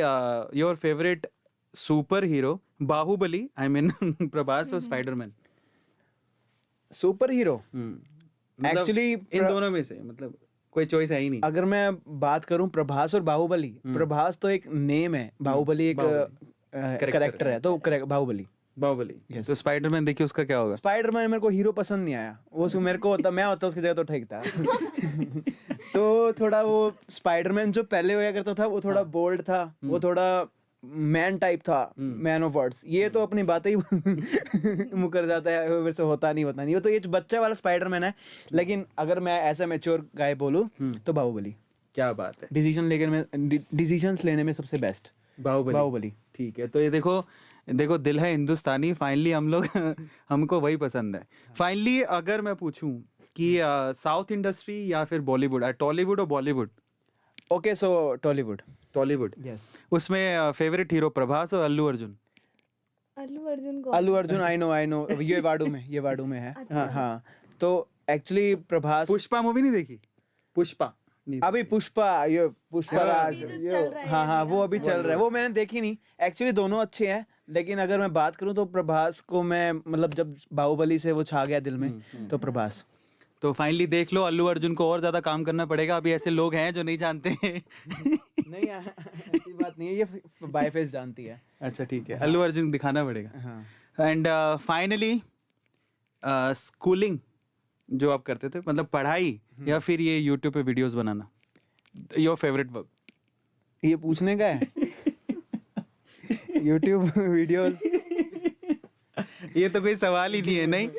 Speaker 1: your favourite super hero, Baahubali I mean Prabhas और स्पाइडरमैन।
Speaker 2: सुपर हीरो
Speaker 1: एक्चुअली इन दोनों में से, मतलब कोई चॉइस है ही नहीं।
Speaker 2: अगर मैं बात करूं प्रभास और बाहुबली, प्रभास तो एक नेम है, बाहुबली एक कैरेक्टर है, तो बाहुबली।
Speaker 1: बाहुबली। तो स्पाइडरमैन देखिए उसका क्या होगा?
Speaker 2: स्पाइडरमैन मेरे को हीरो पसंद नहीं आया, वो मेरे को होता, मैं होता उसकी जगह तो ठीक था। तो थोड़ा वो स्पाइडरमैन जो पहले होया करता था वो थोड़ा बोल्ड था, वो थोड़ा मैन टाइप था, मैन ऑफ वर्ड्स। ये तो अपनी बातें ही मुकर जाता है, वैसे होता नहीं। वो तो ये बच्चा वाला स्पाइडरमैन है। लेकिन अगर मैं ऐसा मैच्योर गाय बोलूं तो बाहुबली।
Speaker 1: क्या बात है।
Speaker 2: डिसीजंस लेने में सबसे बेस्ट बाहुबली।
Speaker 1: ठीक है, तो ये देखो दिल है हिंदुस्तानी, फाइनली हम लोग हमको वही पसंद है। फाइनली अगर मैं पूछूं कि साउथ इंडस्ट्री या फिर बॉलीवुड, टॉलीवुड और Bollywood?
Speaker 2: Okay so Tollywood.
Speaker 1: Yes. उसमें फेवरेट हीरो प्रभास और अल्लू अर्जुन?
Speaker 3: अल्लू अर्जुन को,
Speaker 2: अल्लू अर्जुन आई नो ये वाडू में है। हाँ हाँ, तो एक्चुअली प्रभास
Speaker 1: पुष्पा मूवी नहीं देखी? पुष्पा नहीं
Speaker 2: अभी पुष्पा राज
Speaker 3: जो चल रहा है
Speaker 2: हाँ हाँ वो अभी चल रहा है, वो मैंने देखी नहीं। एक्चुअली दोनों अच्छे हैं, लेकिन अगर मैं बात करूं तो प्रभास को मैं मतलब जब बाहुबली से वो छा गया दिल में तो प्रभास।
Speaker 1: तो फाइनली देख लो, अल्लू अर्जुन को और ज्यादा काम करना पड़ेगा। अभी ऐसे लोग हैं जो नहीं जानते हैं।
Speaker 2: नहीं ऐसी बात नहीं है, ये बाय फेस जानती है।
Speaker 1: अच्छा ठीक है, अल्लू अर्जुन दिखाना पड़ेगा।
Speaker 2: हाँ
Speaker 1: एंड फाइनली स्कूलिंग जो आप करते थे, मतलब पढ़ाई या फिर ये यूट्यूब पे videos banana, your favourite work?
Speaker 2: ये पूछने का है यूट्यूब वीडियोस?
Speaker 1: ये तो कोई सवाल ही नहीं है। नहीं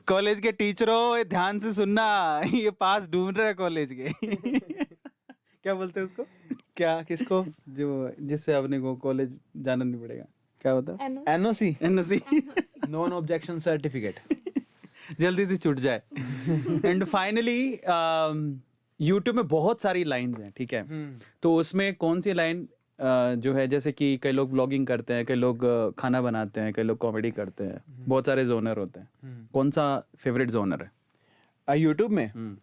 Speaker 1: कॉलेज के टीचरों ध्यान से सुनना, ये पास ढूंढ रहे हैं कॉलेज के। क्या बोलते हैं उसको?
Speaker 2: क्या किसको?
Speaker 1: जो जिससे अपने को कॉलेज जाना नहीं पड़ेगा, क्या होता है?
Speaker 2: NOC,
Speaker 1: NOC.
Speaker 2: Non objection certificate.
Speaker 1: जल्दी से छूट जाए। एंड फाइनली यूट्यूब में बहुत सारी लाइंस हैं, ठीक है? तो उसमें कौन सी लाइन जो है, जैसे कि कई लोग व्लॉगिंग करते हैं, कई लोग खाना बनाते हैं, कई लोग कॉमेडी करते हैं, बहुत सारे जोनर होते हैं। कौन सा फेवरेट जोनर है
Speaker 2: यूट्यूब में?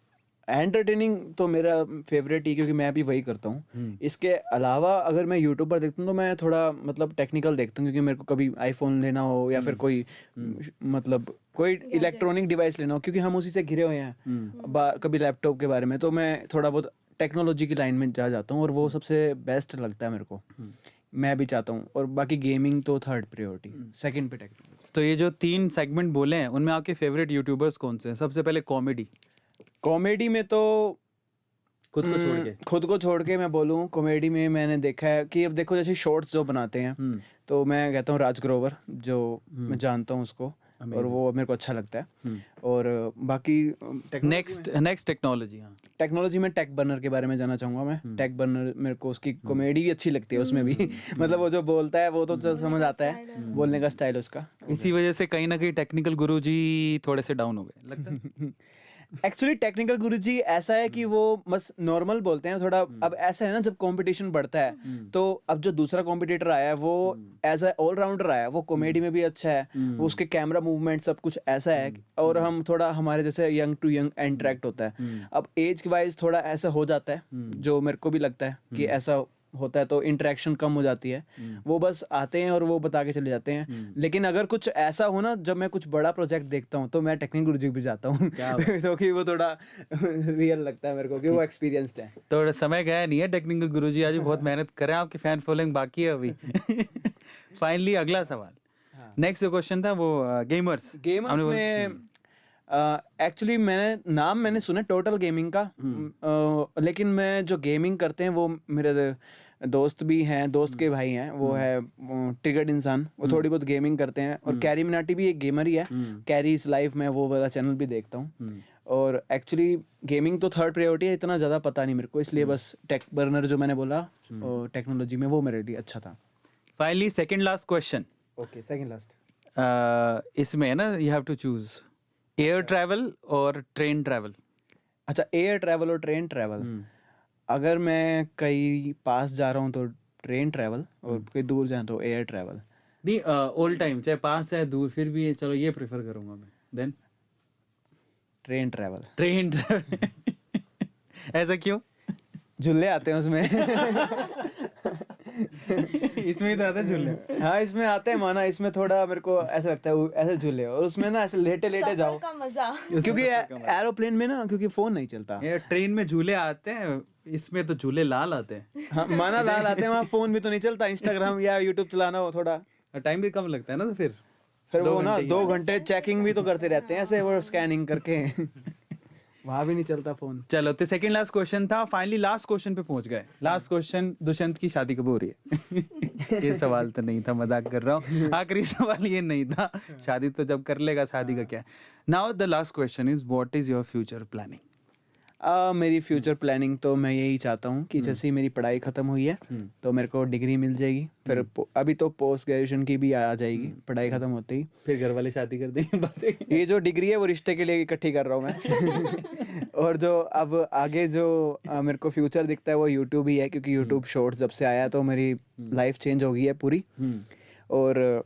Speaker 2: एंटरटेनिंग तो मेरा फेवरेट ही, क्योंकि मैं भी वही करता हूँ। इसके अलावा अगर मैं यूट्यूब पर देखता हूँ तो मैं थोड़ा मतलब टेक्निकल देखता हूँ, क्योंकि मेरे को कभी आईफोन लेना हो या फिर कोई मतलब कोई इलेक्ट्रॉनिक डिवाइस लेना हो, क्योंकि हम उसी से घिरे हुए हैं। कभी लैपटॉप के बारे में, तो मैं थोड़ा बहुत टेक्नोलॉजी की लाइन में जा जाता हूँ और वो सबसे बेस्ट लगता है मेरे को। मैं भी चाहता हूँ, और बाकी गेमिंग तो थर्ड प्रायोरिटी, सेकंड पे टेक्नोलॉजी।
Speaker 1: तो ये जो 3 सेगमेंट बोले हैं, उनमें आपके फेवरेट यूट्यूबर्स कौन से हैं? सबसे पहले
Speaker 2: कॉमेडी में तो
Speaker 1: खुद को छोड़ के
Speaker 2: मैं बोलूँ, कॉमेडी में मैंने देखा है कि अब देखो जैसे शॉर्ट्स जो बनाते हैं, तो मैं कहता हूँ राज ग्रोवर, जो मैं जानता हूँ उसको, और वो मेरे को अच्छा लगता है। और बाकी
Speaker 1: नेक्स्ट टेक्नोलॉजी, हाँ
Speaker 2: टेक्नोलॉजी में टेक बर्नर के बारे में जानना चाहूँगा मैं। टेक बर्नर मेरे को उसकी कॉमेडी भी अच्छी लगती है, उसमें भी मतलब वो जो बोलता है वो तो समझ आता है, बोलने का स्टाइल उसका।
Speaker 1: इसी वजह से कहीं ना कहीं टेक्निकल गुरुजी थोड़े से डाउन हो गए लगता है।
Speaker 2: एक्चुअली टेक्निकल गुरुजी ऐसा है कि वो बस नॉर्मल बोलते हैं थोड़ा। अब ऐसा है ना, जब कंपटीशन बढ़ता है तो अब जो दूसरा कॉम्पिटिटर आया है वो एज अ ऑलराउंडर आया है, वो कॉमेडी में भी अच्छा है, वो उसके कैमरा मूवमेंट सब कुछ ऐसा है, और हम थोड़ा हमारे जैसे यंग टू यंग इंटरेक्ट होता है। अब एज वाइज थोड़ा ऐसा हो जाता है, जो मेरे को भी लगता है कि ऐसा होता है, तो इंटरेक्शन कम हो जाती है। वो बस आते हैं और वो बता के चले जाते हैं। लेकिन अगर कुछ ऐसा हो ना, जब मैं कुछ बड़ा प्रोजेक्ट देखता हूँ तो मैं टेक्निकल गुरुजी भी जाता हूँ तो कि वो थोड़ा रियल लगता है मेरे को, कि वो एक्सपीरियंस्ड है।
Speaker 1: तो समय गया नहीं है टेक्निकल गुरुजी, आज भी बहुत मेहनत करें, आपकी फैन फॉलोइंग बाकी है अभी। फाइनली अगला सवाल, नेक्स्ट जो क्वेश्चन था वो गेमर्स
Speaker 2: में एक्चुअली मैंने सुना टोटल गेमिंग का, लेकिन मैं जो गेमिंग करते हैं वो मेरे दोस्त भी हैं, दोस्त के भाई हैं, वो है ट्रिगर्ड इंसान, वो थोड़ी बहुत गेमिंग करते हैं। और कैरी मिनाटी भी एक गेमर ही है, कैरी इज लाइफ, में वो वाला चैनल भी देखता हूँ। और एक्चुअली गेमिंग तो थर्ड प्रायोरिटी है, इतना ज़्यादा पता नहीं मेरे को, इसलिए बस टेक बर्नर जो मैंने बोला टेक्नोलॉजी में, वो मेरे लिए अच्छा था।
Speaker 1: Finally second last question.
Speaker 2: Okay, second last.
Speaker 1: इसमें है ना, you have to choose air travel और ट्रेन ट्रैवल।
Speaker 2: अच्छा, एयर ट्रैवल और ट्रेन ट्रैवल। अगर मैं कहीं पास जा रहा हूँ तो ट्रेन ट्रैवल, और कहीं दूर जाए तो एयर ट्रैवल।
Speaker 1: नहीं, ऑल टाइम, चाहे पास चाहे दूर, फिर भी चलो ये प्रेफर करूंगा मैं। Then
Speaker 2: train travel.
Speaker 1: Train travel. ऐसा क्यों?
Speaker 2: झूले आते हैं उसमें।
Speaker 1: इसमें ही तो आते हैं झूले।
Speaker 2: हाँ, इसमें आते हैं, माना इसमें थोड़ा मेरे को ऐसा लगता है ऐसे झूले, और उसमें ना ऐसे लेटे लेटे जाओ
Speaker 3: का मजा।
Speaker 2: क्योंकि एरोप्लेन में ना, क्योंकि फोन नहीं चलता।
Speaker 1: ट्रेन में झूले आते हैं, इसमें तो झूले लाल आते हैं।
Speaker 2: हाँ, माना लाल आते हैं, वहाँ फोन भी तो नहीं चलता, इंस्टाग्राम या यूट्यूब चलाना हो थोड़ा,
Speaker 1: टाइम भी कम लगता है ना, तो फिर
Speaker 2: वो ना 2 घंटे चेकिंग भी तो करते रहते हैं ऐसे, वो स्कैनिंग करके। वहाँ भी नहीं चलता फोन।
Speaker 1: चलो, तो सेकंड लास्ट क्वेश्चन था, फाइनली लास्ट क्वेश्चन पे पहुंच गए। लास्ट क्वेश्चन, दुष्यंत की शादी कब हो रही है? ये सवाल तो नहीं था, मजाक कर रहा हूँ। आखिरी सवाल ये नहीं था, शादी तो जब कर लेगा, शादी का क्या। Now the last question is, what is your future planning?
Speaker 2: मेरी फ्यूचर प्लानिंग तो मैं यही चाहता हूँ कि जैसे ही मेरी पढ़ाई ख़त्म हुई है तो मेरे को डिग्री मिल जाएगी, फिर अभी तो पोस्ट ग्रेजुएशन की भी आ जाएगी पढ़ाई ख़त्म होते ही,
Speaker 1: फिर घर वाले शादी कर देंगे। बातें
Speaker 2: ये जो डिग्री है वो रिश्ते के लिए इकट्ठी कर रहा हूँ मैं। और जो अब आगे जो मेरे को फ्यूचर दिखता है वो यूट्यूब ही है, क्योंकि यूट्यूब शॉर्ट्स जब से आया तो मेरी लाइफ चेंज हो गई है पूरी। और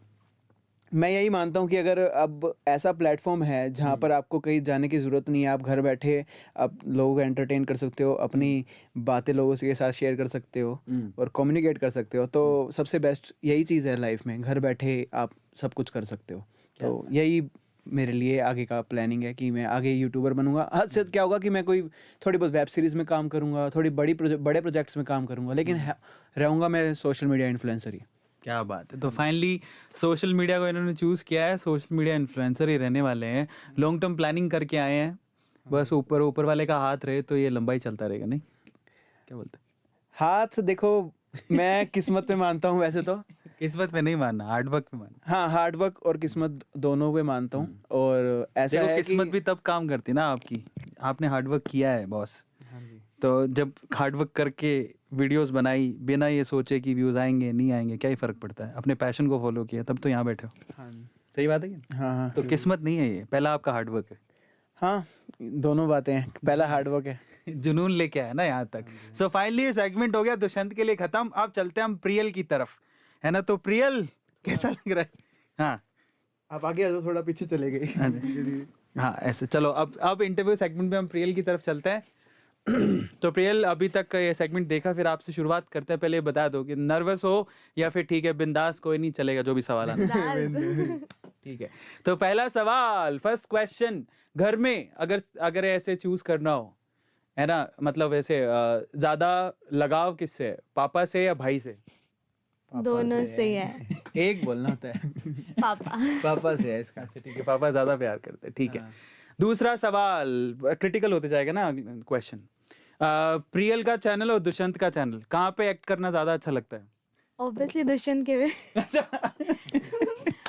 Speaker 2: मैं यही मानता हूँ कि अगर अब ऐसा प्लेटफॉर्म है जहाँ पर आपको कहीं जाने की ज़रूरत नहीं है, आप घर बैठे आप लोगों को एंटरटेन कर सकते हो, अपनी बातें लोगों के साथ शेयर कर सकते हो और कम्युनिकेट कर सकते हो, तो सबसे बेस्ट यही चीज़ है लाइफ में, घर बैठे आप सब कुछ कर सकते हो। तो यही मेरे लिए आगे का प्लानिंग है कि मैं आगे यूट्यूबर बनूंगा। हद से क्या होगा कि मैं कोई थोड़ी बहुत वेब सीरीज़ में काम करूंगा, थोड़ी बड़े प्रोजेक्ट्स में काम करूंगा, लेकिन रहूंगा मैं सोशल मीडिया इन्फ्लुएंसर ही।
Speaker 1: क्या बात है। तो फाइनली सोशल मीडिया को इन्होंने चूज़ किया है, सोशल मीडिया इन्फ्लुएंसर ही रहने वाले हैं, लॉन्ग टर्म प्लानिंग करके आए हैं, बस ऊपर वाले का हाथ रहे तो ये लंबाई चलता रहेगा। नहीं क्या बोलते?
Speaker 2: हाथ देखो, मैं किस्मत पे मानता हूँ वैसे तो।
Speaker 1: किस्मत पे नहीं मानना, हार्ड वर्क पे मानना।
Speaker 2: हाँ, हार्ड वर्क और किस्मत दोनों पे मानता हूँ। और ऐसा
Speaker 1: देखो
Speaker 2: है
Speaker 1: किस्मत
Speaker 2: कि
Speaker 1: भी तब काम करती ना आपकी, आपने हार्ड वर्क किया है बॉस। तो जब हार्ड वर्क करके वीडियोस बनाई बिना ये सोचे कि व्यूज आएंगे नहीं आएंगे, क्या ही फर्क पड़ता है, अपने पैशन को फॉलो किया तब तो यहाँ बैठे हो।
Speaker 2: हाँ
Speaker 1: सही बात है कि?
Speaker 2: हाँ हाँ
Speaker 1: तो किस्मत नहीं है ये, पहला आपका हार्ड वर्क है।
Speaker 2: हाँ, दोनों बातें हैं, पहला हार्ड वर्क है।
Speaker 1: जुनून लेके आया ना यहाँ तक। सो फाइनली ये सेगमेंट हो गया दुष्यंत के लिए खत्म। अब चलते हैं हम प्रियल की तरफ, है ना। तो प्रियल कैसा लग रहा है? हाँ
Speaker 2: आप आगे आ जाओ, थोड़ा पीछे चले गए।
Speaker 1: हाँ ऐसे चलो, अब इंटरव्यू सेगमेंट में हम प्रियल की तरफ चलते हैं। तो प्रियल, अभी तक का ये सेगमेंट देखा, फिर आपसे शुरुआत करते हैं। पहले बता दो कि नर्वस हो या फिर ठीक है बिंदास, कोई नहीं चलेगा, जो भी सवाल आना। ठीक है, तो पहला सवाल, फर्स्ट क्वेश्चन, घर में अगर ऐसे चूज करना हो, है ना, मतलब ऐसे ज्यादा लगाव किससे है, पापा से या भाई से?
Speaker 3: दोनों से ही है।
Speaker 2: एक बोलना होता है।
Speaker 3: पापा।
Speaker 2: पापा से है इसका।
Speaker 1: अच्छा ठीक है, पापा ज्यादा प्यार करते हैं, ठीक है। दूसरा सवाल क्रिटिकल होते जाएगा ना क्वेश्चन। प्रियल का चैनल और दुष्यंत का चैनल, कहाँ पे एक्ट करना ज्यादा अच्छा लगता है?
Speaker 3: ऑब्वियसली दुष्यंत के वे।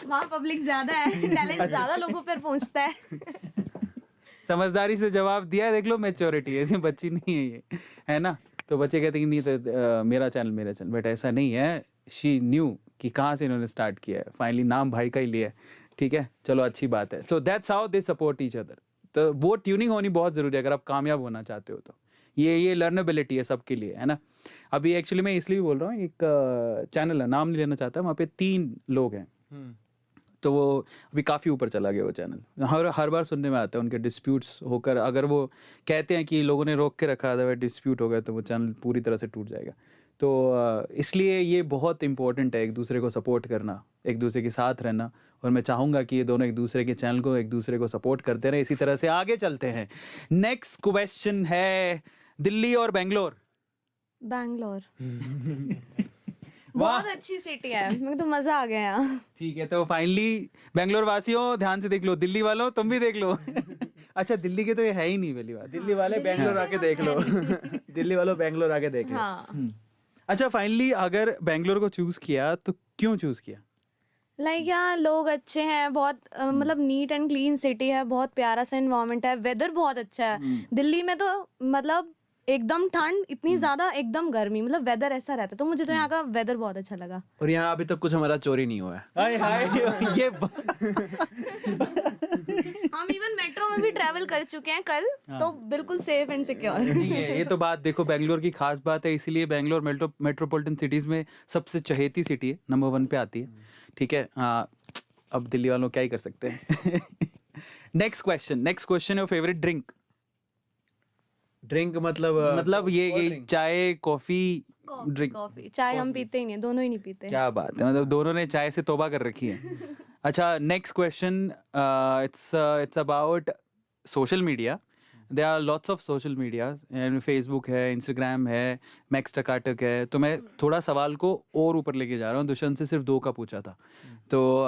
Speaker 3: वहाँ पब्लिक ज्यादा है, टैलेंट ज्यादा लोगों पर पहुँचता है।
Speaker 1: समझदारी से जवाब दिया, देख लो मैच्योरिटी, ऐसी बच्ची नहीं है ये, है ना। तो बच्चे कहते हैं कि नहीं तो मेरा चैनल, बट ऐसा नहीं है। शी न्यू कि कहाँ से इन्होंने स्टार्ट किया है, फाइनली नाम भाई का ही लिया है, ठीक है, चलो अच्छी बात है। So that's how they support each other. तो वो ट्यूनिंग होनी बहुत ज़रूरी है अगर आप कामयाब होना चाहते हो तो। ये लर्नेबिलिटी है सबके लिए, है ना। अभी एक्चुअली मैं इसलिए भी बोल रहा हूँ, एक चैनल है, नाम नहीं लेना चाहता, वहाँ पे 3 लोग हैं, तो वो अभी काफ़ी ऊपर चला गया वो चैनल। हर बार सुनने में आता है उनके डिस्प्यूट्स होकर, अगर वो कहते हैं कि लोगों ने रोक के रखा, अदरवाइज डिस्प्यूट हो गया तो वो चैनल पूरी तरह से टूट जाएगा। तो इसलिए ये बहुत इंपॉर्टेंट है एक दूसरे को सपोर्ट करना, एक दूसरे के साथ रहना, और मैं चाहूँगा कि ये दोनों एक दूसरे के चैनल को, एक दूसरे को सपोर्ट करते रहे, इसी तरह से आगे चलते हैं। नेक्स्ट क्वेश्चन है, दिल्ली और बेंगलोर?
Speaker 3: बैंगलोर। बहुत अच्छी सिटी है, मेरे को तो मजा आ गया यहाँ।
Speaker 1: ठीक है, तो फाइनली बेंगलोर वासियों ध्यान से देख लो, दिल्ली वालों तुम भी देख लो। अच्छा दिल्ली के तो ये है ही नहीं पहली बात।
Speaker 2: दिल्ली वाले बेंगलोर आके देख लो। दिल्ली वालों बेंगलोर आके देख लो।
Speaker 3: हाँ।
Speaker 1: अच्छा फाइनली अगर बेंगलोर को चूज किया तो क्यों चूज किया?
Speaker 3: लाइक यहाँ लोग अच्छे हैं, बहुत मतलब नीट एंड क्लीन सिटी है, बहुत प्यारा सा एनवायरनमेंट है, वेदर बहुत अच्छा है। दिल्ली में तो मतलब एकदम ठंड, इतनी ज्यादा एकदम गर्मी, मतलब वेदर ऐसा रहता है, तो मुझे तो यहाँ का वेदर बहुत अच्छा लगा।
Speaker 2: और यहाँ अभी तक कुछ हमारा चोरी नहीं हुआ है।
Speaker 1: हाय हाय ये
Speaker 3: हम इवन मेट्रो में भी ट्रैवल कर चुके हैं कल, तो बिल्कुल सेफ एंड सिक्योर।
Speaker 1: नहीं है ये तो बात। देखो बेंगलोर की खास बात है, इसीलिए बेंगलोर मेट्रोपॉलिटन सिटीज में सबसे चहेती सिटी है, नंबर 1 पे आती है, ठीक है। हाँ, अब दिल्ली वालों क्या ही कर सकते हैं। नेक्स्ट क्वेश्चन है, फेवरेट
Speaker 2: ड्रिंक
Speaker 1: मतलब ये चाय कॉफी ड्रिंक?
Speaker 3: कॉफी, चाय हम पीते ही नहीं, दोनों ही नहीं पीते।
Speaker 1: क्या बात है, मतलब दोनों ने चाय से तौबा कर रखी है। अच्छा next question, it's about social media. There are lots of social media, Facebook है, इंस्टाग्राम है, मैक्स टकाटक है। तो मैं थोड़ा सवाल को और ऊपर लेके जा रहा हूँ, दुष्यंत से सिर्फ 2 का पूछा था। तो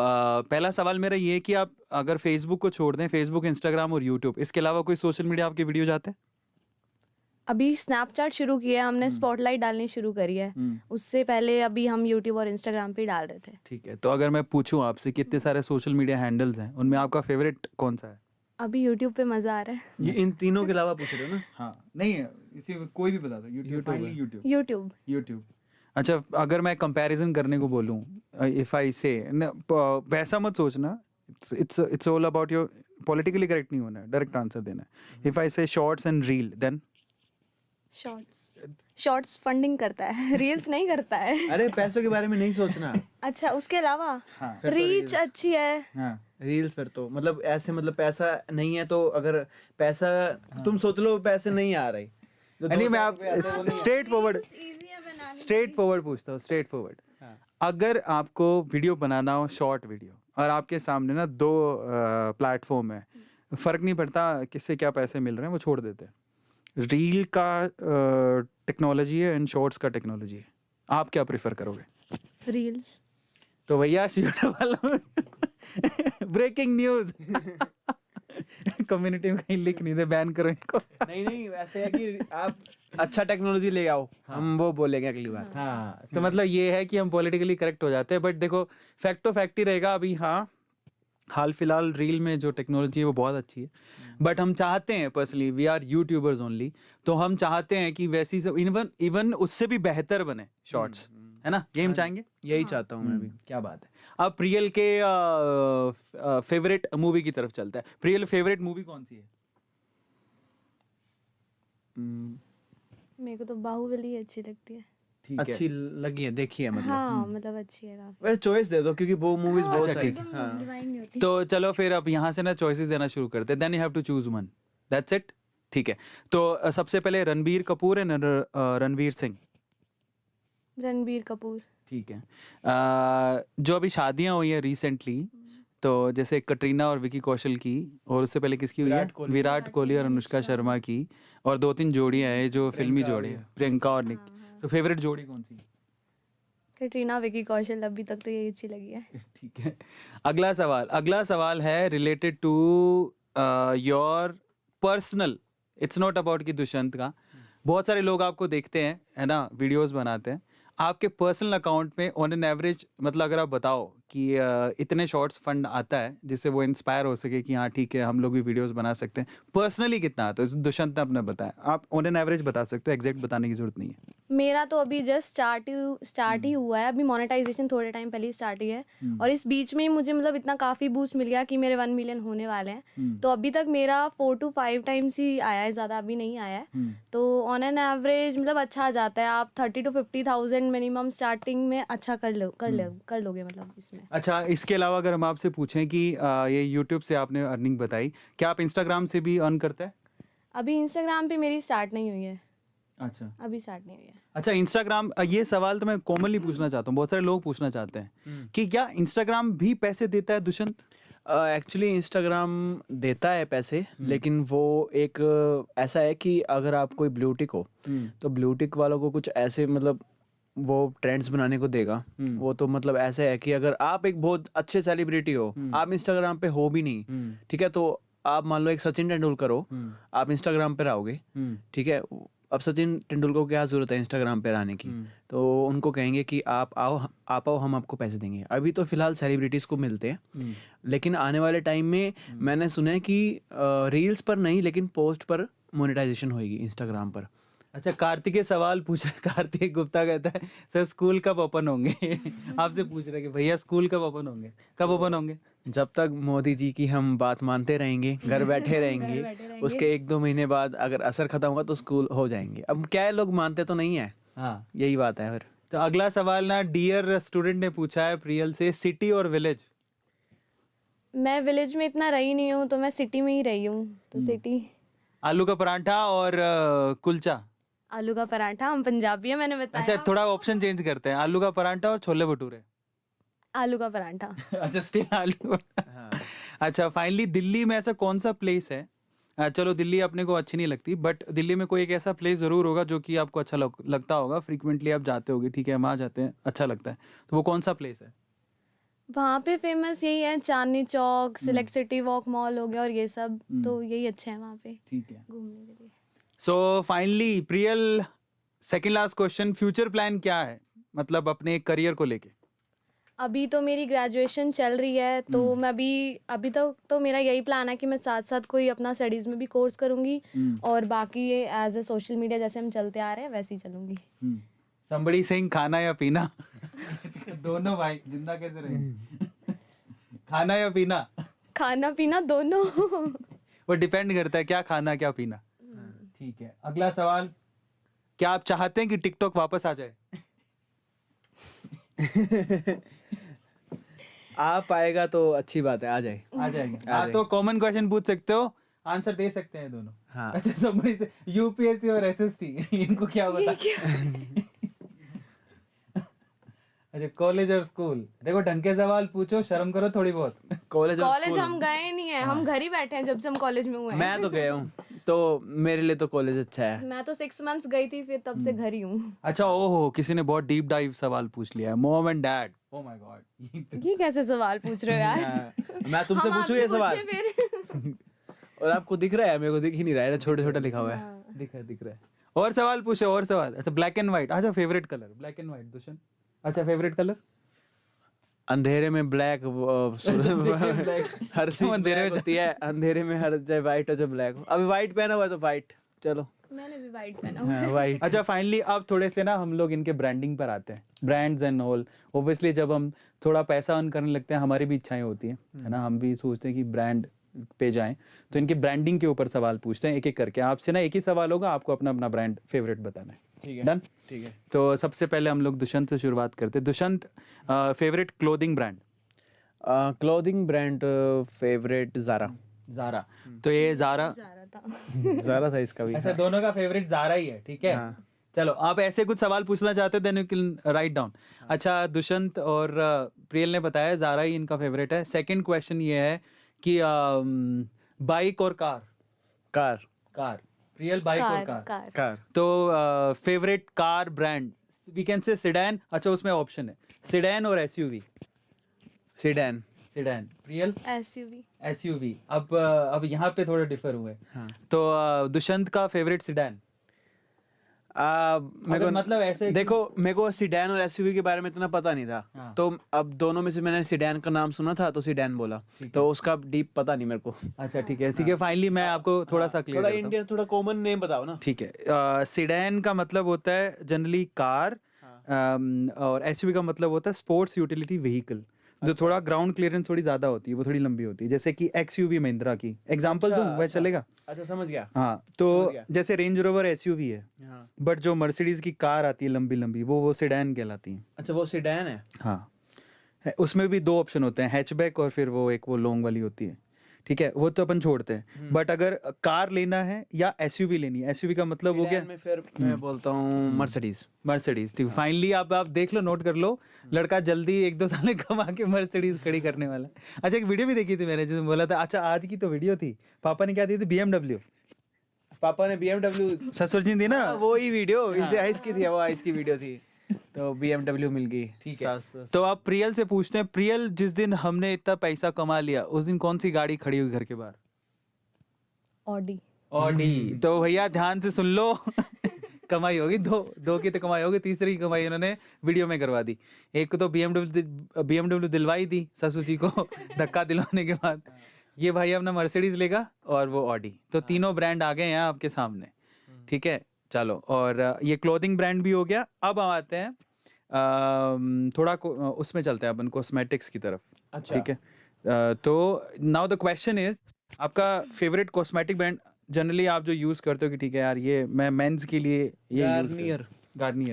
Speaker 1: पहला सवाल मेरा ये है कि आप अगर फेसबुक को छोड़ दें, फेसबुक, इंस्टाग्राम और यूट्यूब, इसके अलावा कोई सोशल मीडिया आपके वीडियो जाते हैं?
Speaker 3: अभी स्नैपचैट शुरू किया है हमने, स्पॉटलाइट डालनी शुरू करी है। उससे पहले अभी हम यूट्यूब और इंस्टाग्राम पे डाल रहे थे।
Speaker 1: ठीक है, तो अगर मैं पूछूं आपसे कितने सारे सोशल मीडिया हैंडल्स हैं, उनमें आपका फेवरेट कौन सा है?
Speaker 3: अभी यूट्यूब पे मजा आ रहा है।
Speaker 2: ये इन तीनों के अलावा पूछ रहे हो ना?
Speaker 1: हाँ नहीं है, इसी कोई भी बता दो। यूट्यूब। अच्छा अगर मैं कंपैरिजन करने को बोलूं, इफ आई से, वैसा मत सोचना, it's all about your, politically correct नहीं होना है, डायरेक्ट आंसर देना है। If I say shorts and reel, then
Speaker 3: shorts funding करता है, रील्स नहीं करता है।
Speaker 2: अरे पैसों के बारे में नहीं सोचना।
Speaker 3: अच्छा, उसके अलावा
Speaker 2: हाँ, फिर तो
Speaker 3: रीच अच्छी है।
Speaker 2: हाँ रील्स फिर तो मतलब ऐसे मतलब पैसा नहीं है तो अगर पैसा तुम सोच लो पैसे नहीं आ रहे तो
Speaker 1: नहीं,
Speaker 2: दो
Speaker 1: मैं
Speaker 2: चार
Speaker 1: आप
Speaker 2: रुपए ऐसे बोलो।
Speaker 1: स्ट्रेट फॉरवर्ड पूछता हूँ, स्ट्रेट फॉरवर्ड। अगर आपको वीडियो बनाना हो, शॉर्ट वीडियो, और आपके सामने ना 2 प्लेटफॉर्म है, फर्क नहीं पड़ता किससे क्या पैसे मिल रहे हैं, वो छोड़ देते हैं। रील का टेक्नोलॉजी है एंड शॉर्ट्स का टेक्नोलॉजी है, आप क्या प्रेफर करोगे?
Speaker 3: रील्स।
Speaker 1: तो भैया ब्रेकिंग न्यूज कम्युनिटी में कहीं लिख नहीं दे, बैन करो इनको।
Speaker 2: नहीं वैसे है कि आप अच्छा टेक्नोलॉजी ले आओ, हम वो बोलेंगे अगली बार।
Speaker 1: हाँ, तो मतलब ये है कि हम पॉलिटिकली करेक्ट हो जाते हैं, बट देखो फैक्ट तो फैक्ट ही रहेगा। अभी हाँ, हाल फिलहाल रील में जो टेक्नोलॉजी है वो बहुत अच्छी है, बट हम चाहते हैं, personally we are YouTubers only, तो हम चाहते हैं कि वैसी सब इवन उससे भी बेहतर बने शॉर्ट्स, है ना? ये हम चाहेंगे,
Speaker 2: यही चाहता हूँ मैं भी।
Speaker 1: क्या बात है। अब प्रियल के फेवरेट मूवी की तरफ चलता है। प्रियल, फेवरेट मूवी कौन सी है?
Speaker 3: मेरे को तो बाहुबली अच्छी लगती है।
Speaker 1: ठीक है,
Speaker 2: अच्छी लगी है, देखी है मतलब।
Speaker 3: हाँ, मतलब अच्छी है काफी।
Speaker 2: वैसे चॉइस दे दो क्योंकि वो मूवीज बहुत
Speaker 1: अच्छा,
Speaker 2: सारी।
Speaker 1: ठीक है।
Speaker 2: हाँ
Speaker 3: रिवाइंड नहीं होती।
Speaker 1: तो चलो फिर अब यहाँ से ना चॉइसेस देना शुरू करते हैं, then you have to choose one, that's it. ठीक है, तो सबसे पहले रणबीर कपूर है, रणवीर सिंह?
Speaker 3: रणबीर कपूर।
Speaker 1: ठीक है। जो अभी शादियां हुई हैं रिसेंटली, तो जैसे कटरीना और विकी कौशल की, और उससे पहले किसकी हुई है? विराट कोहली और अनुष्का शर्मा की, और 2-3 जोड़ियां हैं जो फिल्मी जोड़ी है, प्रियंका और निक। तो फेवरेट जोड़ी कौन सी?
Speaker 3: कटरीना विकी कौशल, अभी तक तो यही अच्छी लगी है।
Speaker 1: ठीक है। अगला सवाल है related to your personal, it's not about कि दुष्यंत का। बहुत सारे लोग आपको देखते हैं, है ना, वीडियोस बनाते हैं, आपके पर्सनल अकाउंट में ऑन एन एवरेज, मतलब अगर आप बताओ कि इतने शॉर्ट्स फंड आता है जिससे वो इंस्पायर हो सके कि हाँ ठीक है हम लोग भी वीडियोस बना सकते हैं, पर्सनली कितना आता है? दुष्यंत ने अपना बताया, आप ऑन एन एवरेज बता सकते हो, एग्जैक्ट बताने की जरूरत नहीं है।
Speaker 3: मेरा तो अभी जस्ट स्टार्ट ही हुआ है, अभी मोनेटाइजेशन थोड़े टाइम पहले ही स्टार्ट ही है, और इस बीच में ही मुझे मतलब इतना काफ़ी बूस्ट मिल गया कि मेरे 1 मिलियन होने वाले हैं। तो अभी तक मेरा 4 to 5 टाइम्स ही आया है, ज़्यादा अभी नहीं आया है। तो ऑन एन एवरेज मतलब अच्छा आ जाता है, आप 30 to 50,000 मिनिमम स्टार्टिंग में अच्छा कर लोगे मतलब इसमें।
Speaker 1: अच्छा, इसके अलावा अगर हम आपसे पूछें कि ये यूट्यूब से आपने अर्निंग बताई, क्या आप इंस्टाग्राम से भी अर्न करते हैं?
Speaker 3: अभी इंस्टाग्राम पे मेरी स्टार्ट नहीं हुई है।
Speaker 1: अच्छा,
Speaker 3: अभी स्टार्ट नहीं हुई है।
Speaker 1: अच्छा, इंस्टाग्राम, ये सवाल तो मैं कॉमनली पूछना चाहता हूँ, बहुत सारे लोग पूछना चाहते हैं कि क्या इंस्टाग्राम भी पैसे देता है दुष्यंत?
Speaker 2: एक्चुअली इंस्टाग्राम देता है पैसे, लेकिन वो एक ऐसा है कि अगर आप कोई ब्लूटिक हो तो ब्लूटिक वालों को कुछ ऐसे मतलब वो ट्रेंड्स बनाने को देगा। वो तो मतलब ऐसे है कि अगर आप एक बहुत अच्छे सेलिब्रिटी हो, आप इंस्टाग्राम पे हो भी नहीं, ठीक है, तो आप मान लो एक सचिन तेंदुलकर हो, आप इंस्टाग्राम पे रहोगे, ठीक है, अब सचिन तेंदुलकर को क्या जरूरत है इंस्टाग्राम पे रहने की? तो उनको कहेंगे कि आप आओ हम आपको पैसे देंगे। अभी तो फिलहाल सेलिब्रिटीज को मिलते हैं, लेकिन आने वाले टाइम में मैंने सुना है कि रील्स पर नहीं लेकिन पोस्ट पर मोनेटाइजेशन होगी इंस्टाग्राम पर।
Speaker 1: अच्छा, कार्तिकेय सवाल पूछ रहे, कार्तिक गुप्ता कहता है सर स्कूल कब ओपन होंगे? आपसे पूछ रहे कि भैया स्कूल कब ओपन होंगे, कब ओपन होंगे?
Speaker 2: जब तक मोदी जी की हम बात मानते रहेंगे, घर बैठे रहेंगे, उसके 1-2 महीने बाद अगर असर खत्म होगा तो स्कूल हो जाएंगे। अब क्या है, लोग मानते तो नहीं है।
Speaker 1: हाँ,
Speaker 2: यही बात है। फिर
Speaker 1: तो अगला सवाल ना डियर स्टूडेंट ने पूछा है प्रियल से, सिटी और विलेज?
Speaker 3: मैं विलेज में इतना रही नहीं हूँ, तो मैं सिटी में ही रही हूँ, तो सिटी।
Speaker 1: आलू का पराठा और कुलचा?
Speaker 3: आलू का पराठा, हम पंजाबी है, मैंने बताया।
Speaker 1: अच्छा, थोड़ा ऑप्शन चेंज करते हैं, आलू का पराठा और छोले भटूरे?
Speaker 3: आलू का पराठा।
Speaker 1: अच्छा, स्टिल आलू। अच्छा, फाइनली दिल्ली में ऐसा कौन सा प्लेस है, चलो दिल्ली अपने को अच्छी नहीं लगती, बट दिल्ली में कोई एक ऐसा प्लेस जरूर होगा जो कि आपको अच्छा लगता होगा, फ्रीक्वेंटली आप जाते होगे, ठीक है, हम वहाँ जाते हैं, अच्छा लगता है, तो वो कौन सा प्लेस है?
Speaker 3: वहाँ पे फेमस यही है, Chandni Chowk, select city walk mall हो गया और ये सब, तो यही अच्छे हैं वहाँ पे
Speaker 1: ठीक है।
Speaker 3: घूमने के लिए।
Speaker 1: So finally Priyal, second last question, future plan क्या है, मतलब अपने करियर को लेके?
Speaker 3: अभी तो मेरी ग्रेजुएशन चल रही है, तो मैं अभी तक तो मेरा यही प्लान है कि मैं साथ साथ कोई अपना स्टडीज़ में भी कोर्स करूँगी, और बाकी ये एज ए सोशल मीडिया जैसे हम चलते आ रहे हैं वैसे ही चलूँगी।
Speaker 1: समबड़ी सिंह, खाना या पीना? दोनों भाई, जिंदा कैसे रहेंगे? खाना या पीना?
Speaker 3: खाना पीना दोनों।
Speaker 1: वो डिपेंड करता है क्या खाना क्या पीना। ठीक है, अगला सवाल, क्या आप चाहते हैं कि टिकटॉक वापस आ जाए?
Speaker 2: आ पाएगा तो अच्छी बात है, आ जाए।
Speaker 1: आ जाएंगे।
Speaker 2: आ
Speaker 1: हाँ, तो कॉमन क्वेश्चन पूछ सकते हो, आंसर दे सकते हैं दोनों।
Speaker 2: हाँ।
Speaker 1: अच्छा, समझ, यूपीएससी और एसएसटी इनको क्या बता? अच्छा, कॉलेज और स्कूल, देखो ढंग के सवाल पूछो, शर्म करो थोड़ी बहुत।
Speaker 2: कॉलेज और
Speaker 3: कॉलेज
Speaker 2: स्कूल,
Speaker 3: हम गए नहीं है, हम घर ही बैठे हैं जब से हम कॉलेज में हुए हैं।
Speaker 2: मैं तो गया हूँ, तो मेरे लिए तो कॉलेज अच्छा है।
Speaker 3: मैं तो 6 मंथ्स गई थी, फिर तब से घर ही हूँ।
Speaker 1: अच्छा, ओहो, किसी ने बहुत डीप डाइव सवाल पूछ लिया है, mom and dad. Oh my God,
Speaker 3: ये कैसे सवाल पूछ रहे हो यार?
Speaker 2: मैं तुमसे
Speaker 3: हम
Speaker 2: पूछूं
Speaker 3: आपसे
Speaker 2: ये सवाल?
Speaker 3: पूछे फिर।
Speaker 2: और आपको दिख रहा है? मेरे को दिख ही नहीं रहा है, छोटा छोटा लिखा हुआ है।
Speaker 1: दिख रहा है। और सवाल पूछो, और सवाल। अच्छा, ब्लैक एंड व्हाइट। अच्छा, favourite colour black and white, Dushyant. अच्छा, फेवरेट कलर?
Speaker 2: अंधेरे में ब्लैक, हर चीज
Speaker 1: अंधेरे में
Speaker 2: ब्लैक होती है, अंधेरे में हर चाहे व्हाइट हो चाहे ब्लैक हो। अभी व्हाइट पहना हुआ है तो व्हाइट, चलो।
Speaker 3: मैंने भी वाइट पहना हुआ है।
Speaker 2: हाँ, व्हाइट।
Speaker 1: अच्छा, फाइनली अब थोड़े से ना हम लोग इनके ब्रांडिंग पर आते हैं, ब्रांड्स एंड ऑल। ओब्वियसली जब हम थोड़ा पैसा अर्न करने लगते हैं, हमारी भी इच्छाएं होती हैं, है ना, हम भी सोचते हैं कि ब्रांड पे जाएं, तो इनके ब्रांडिंग के ऊपर सवाल पूछते हैं एक एक करके। आपसे ना एक ही सवाल होगा, आपको अपना अपना ब्रांड फेवरेट बताना है।
Speaker 2: ठीक है,
Speaker 1: डन?
Speaker 2: ठीक है।
Speaker 1: तो सबसे पहले हम लोग दुष्यंत से शुरुआत करते हैं। Dushyant, favourite clothing brand?
Speaker 2: Clothing brand favourite Zara.
Speaker 1: Zara. तो ये ज़ारा,
Speaker 3: ज़ारा था।
Speaker 2: ज़ारा था इसका भी।
Speaker 1: ऐसा दोनों का फेवरेट ज़ारा ही है, ठीक है।
Speaker 2: हाँ।
Speaker 1: चलो, आप ऐसे कुछ सवाल पूछना चाहते हो, then you can write down. अच्छा, दुष्यंत और प्रियल ने बताया ज़ारा ही इनका फेवरेट है। सेकंड क्वेश्चन ये है कि बाइक और car?
Speaker 2: Car.
Speaker 1: Car. Priyal, bike और कार?
Speaker 3: कार।
Speaker 2: कार।
Speaker 1: तो favourite car brand, we can say sedan. अच्छा, उसमें ऑप्शन है सिडैन और SUV.
Speaker 2: Sedan.
Speaker 1: Sedan. Priyal?
Speaker 3: SUV.
Speaker 1: SUV. अब यहाँ पे थोड़ा डिफर हुए।
Speaker 2: हाँ।
Speaker 1: तो दुष्यंत का फेवरेट सिडैन?
Speaker 2: मेरे
Speaker 1: अगर
Speaker 2: को
Speaker 1: मतलब ऐसे कि-
Speaker 2: देखो, मेरे को सीडैन और एसयूवी के बारे में इतना पता नहीं था।
Speaker 1: हाँ।
Speaker 2: तो अब दोनों में से मैंने सीडैन का नाम सुना था तो सीडैन बोला, तो उसका डीप पता नहीं मेरे को।
Speaker 1: अच्छा, ठीक है, ठीक है। फाइनली मैं आपको थोड़ा सा क्लियर
Speaker 2: थोड़ा
Speaker 1: करता हूँ।
Speaker 2: इंडियन, थोड़ा कॉमन नेम बताओ ना।
Speaker 1: ठीक है, सिडैन का मतलब होता है जनरली कार, और एसयूवी का मतलब होता है स्पोर्ट्स यूटिलिटी व्हीकल, जो थोड़ा ग्राउंड क्लियरेंस थोड़ी ज्यादा होती है, वो थोड़ी लंबी होती है, जैसे कि एक्सयूवी महिंद्रा की। एग्जांपल दूं, वह चलेगा?
Speaker 2: अच्छा, समझ गया।
Speaker 1: हाँ,
Speaker 2: समझ
Speaker 1: तो
Speaker 2: गया।
Speaker 1: जैसे रेंज रोवर एसयूवी है,
Speaker 2: हाँ।
Speaker 1: बट जो मर्सिडीज की कार आती है लंबी लंबी, वो सिडैन कहलाती है।
Speaker 2: अच्छा, वो सीडैन है।
Speaker 1: हाँ, उसमें भी दो ऑप्शन होते हैं, हैचबैक और फिर वो एक वो लॉन्ग वाली होती है, ठीक है, वो तो अपन छोड़ते हैं। बट अगर कार लेना है या एसयूवी लेनी है, एसयूवी का मतलब हो गया
Speaker 2: सीडैन में फिर मैं बोलता हूँ मर्सिडीज।
Speaker 1: मर्सिडीज। ठीक, फाइनली आप देख लो, नोट कर लो, लड़का जल्दी 1-2 साल में कमा के मर्सिडीज खड़ी करने वाला है। अच्छा, एक वीडियो भी देखी थी मैंने जिसमें बोला था, अच्छा आज की तो वीडियो थी, पापा ने क्या दी थी? BMW।
Speaker 2: पापा ने BMW,
Speaker 1: ससुर जी दी ना,
Speaker 2: वो ही वीडियो, इसे आइस की थी, वो आइस की वीडियो थी, तो BMW मिल गई।
Speaker 1: ठीक है। तो आप प्रियल से पूछते हैं, प्रियल, जिस दिन हमने इतना पैसा कमा लिया, उस दिन कौन सी गाड़ी खड़ी हुई घर के बाहर?
Speaker 3: ऑडी।
Speaker 1: ऑडी। तो भैया ध्यान से सुन लो, कमाई होगी, दो की तो कमाई होगी, तीसरी की कमाई उन्होंने वीडियो में करवा दी। एक को तो BMW दिलवाई दी ससुर जी को धक्का दिलवाने के बाद। ये भाई अपना मर्सिडीज लेगा और वो ऑडी। तो तीनों ब्रांड आ गए हैं आपके सामने, ठीक है। चलो, और ये क्लोथिंग ब्रांड भी हो गया। अब हम आते हैं थोड़ा उसमें चलते हैं अपन कॉस्मेटिक्स की तरफ।
Speaker 2: अच्छा।
Speaker 1: ठीक है, तो नाउ द क्वेश्चन इज, आपका फेवरेट कॉस्मेटिक ब्रांड जनरली आप जो यूज करते हो कि ठीक है यार, ये मैं मेंस के लिए ये
Speaker 2: गार्नियर।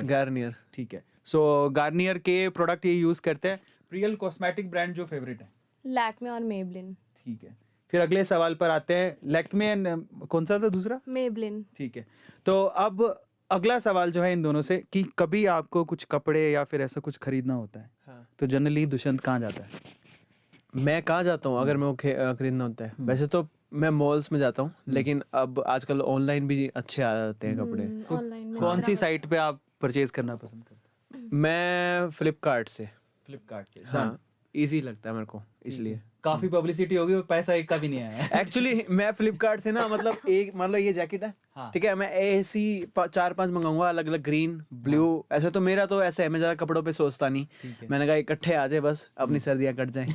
Speaker 1: गार्नियर, ठीक है। सो गार्नियर के प्रोडक्ट ये यूज करते हैं। प्रियल, कॉस्मेटिक ब्रांड जो फेवरेट है?
Speaker 3: लैक्मे और मेबलिन।
Speaker 1: ठीक है, फिर अगले सवाल पर आते हैं। लैक्मे एंड कौन सा था दूसरा?
Speaker 3: मेबलिन।
Speaker 1: ठीक है, तो अब अगला सवाल जो है इन दोनों से, कि कभी आपको कुछ कपड़े या फिर ऐसा कुछ खरीदना होता है,
Speaker 2: हाँ।
Speaker 1: तो जनरली दुष्यंत कहाँ जाता है?
Speaker 2: मैं कहाँ जाता हूँ अगर मेरे को खरीदना होता है? वैसे तो मैं मॉल्स में जाता हूँ, लेकिन अब आजकल ऑनलाइन भी अच्छे आ जाते हैं कपड़े।
Speaker 3: ऑनलाइन में
Speaker 1: कौन सी साइट पे आप परचेज करना पसंद करते हैं?
Speaker 2: मैं फ्लिपकार्ट से।
Speaker 1: फ्लिपकार्ट से।
Speaker 2: हाँ, इजी लगता है मेरे को, इसलिए।
Speaker 1: काफी पब्लिसिटी होगी, वो पैसा एक का भी नहीं आया है।
Speaker 2: एक्चुअली मैं फ्लिपकार्ट से ना, मतलब एक, मान लो ये जैकेट है,
Speaker 1: हाँ।
Speaker 2: ठीक है, मैं ऐसी 4-5 मंगाऊंगा, अलग अलग, ग्रीन, ब्लू, ऐसे। तो मेरा तो ऐसे है, मैं ज्यादा कपड़ों पे सोचता नहीं।
Speaker 1: ठीक है।
Speaker 2: मैंने कहा इकट्ठे आ जाए, बस अपनी सर्दियां कट जाएं।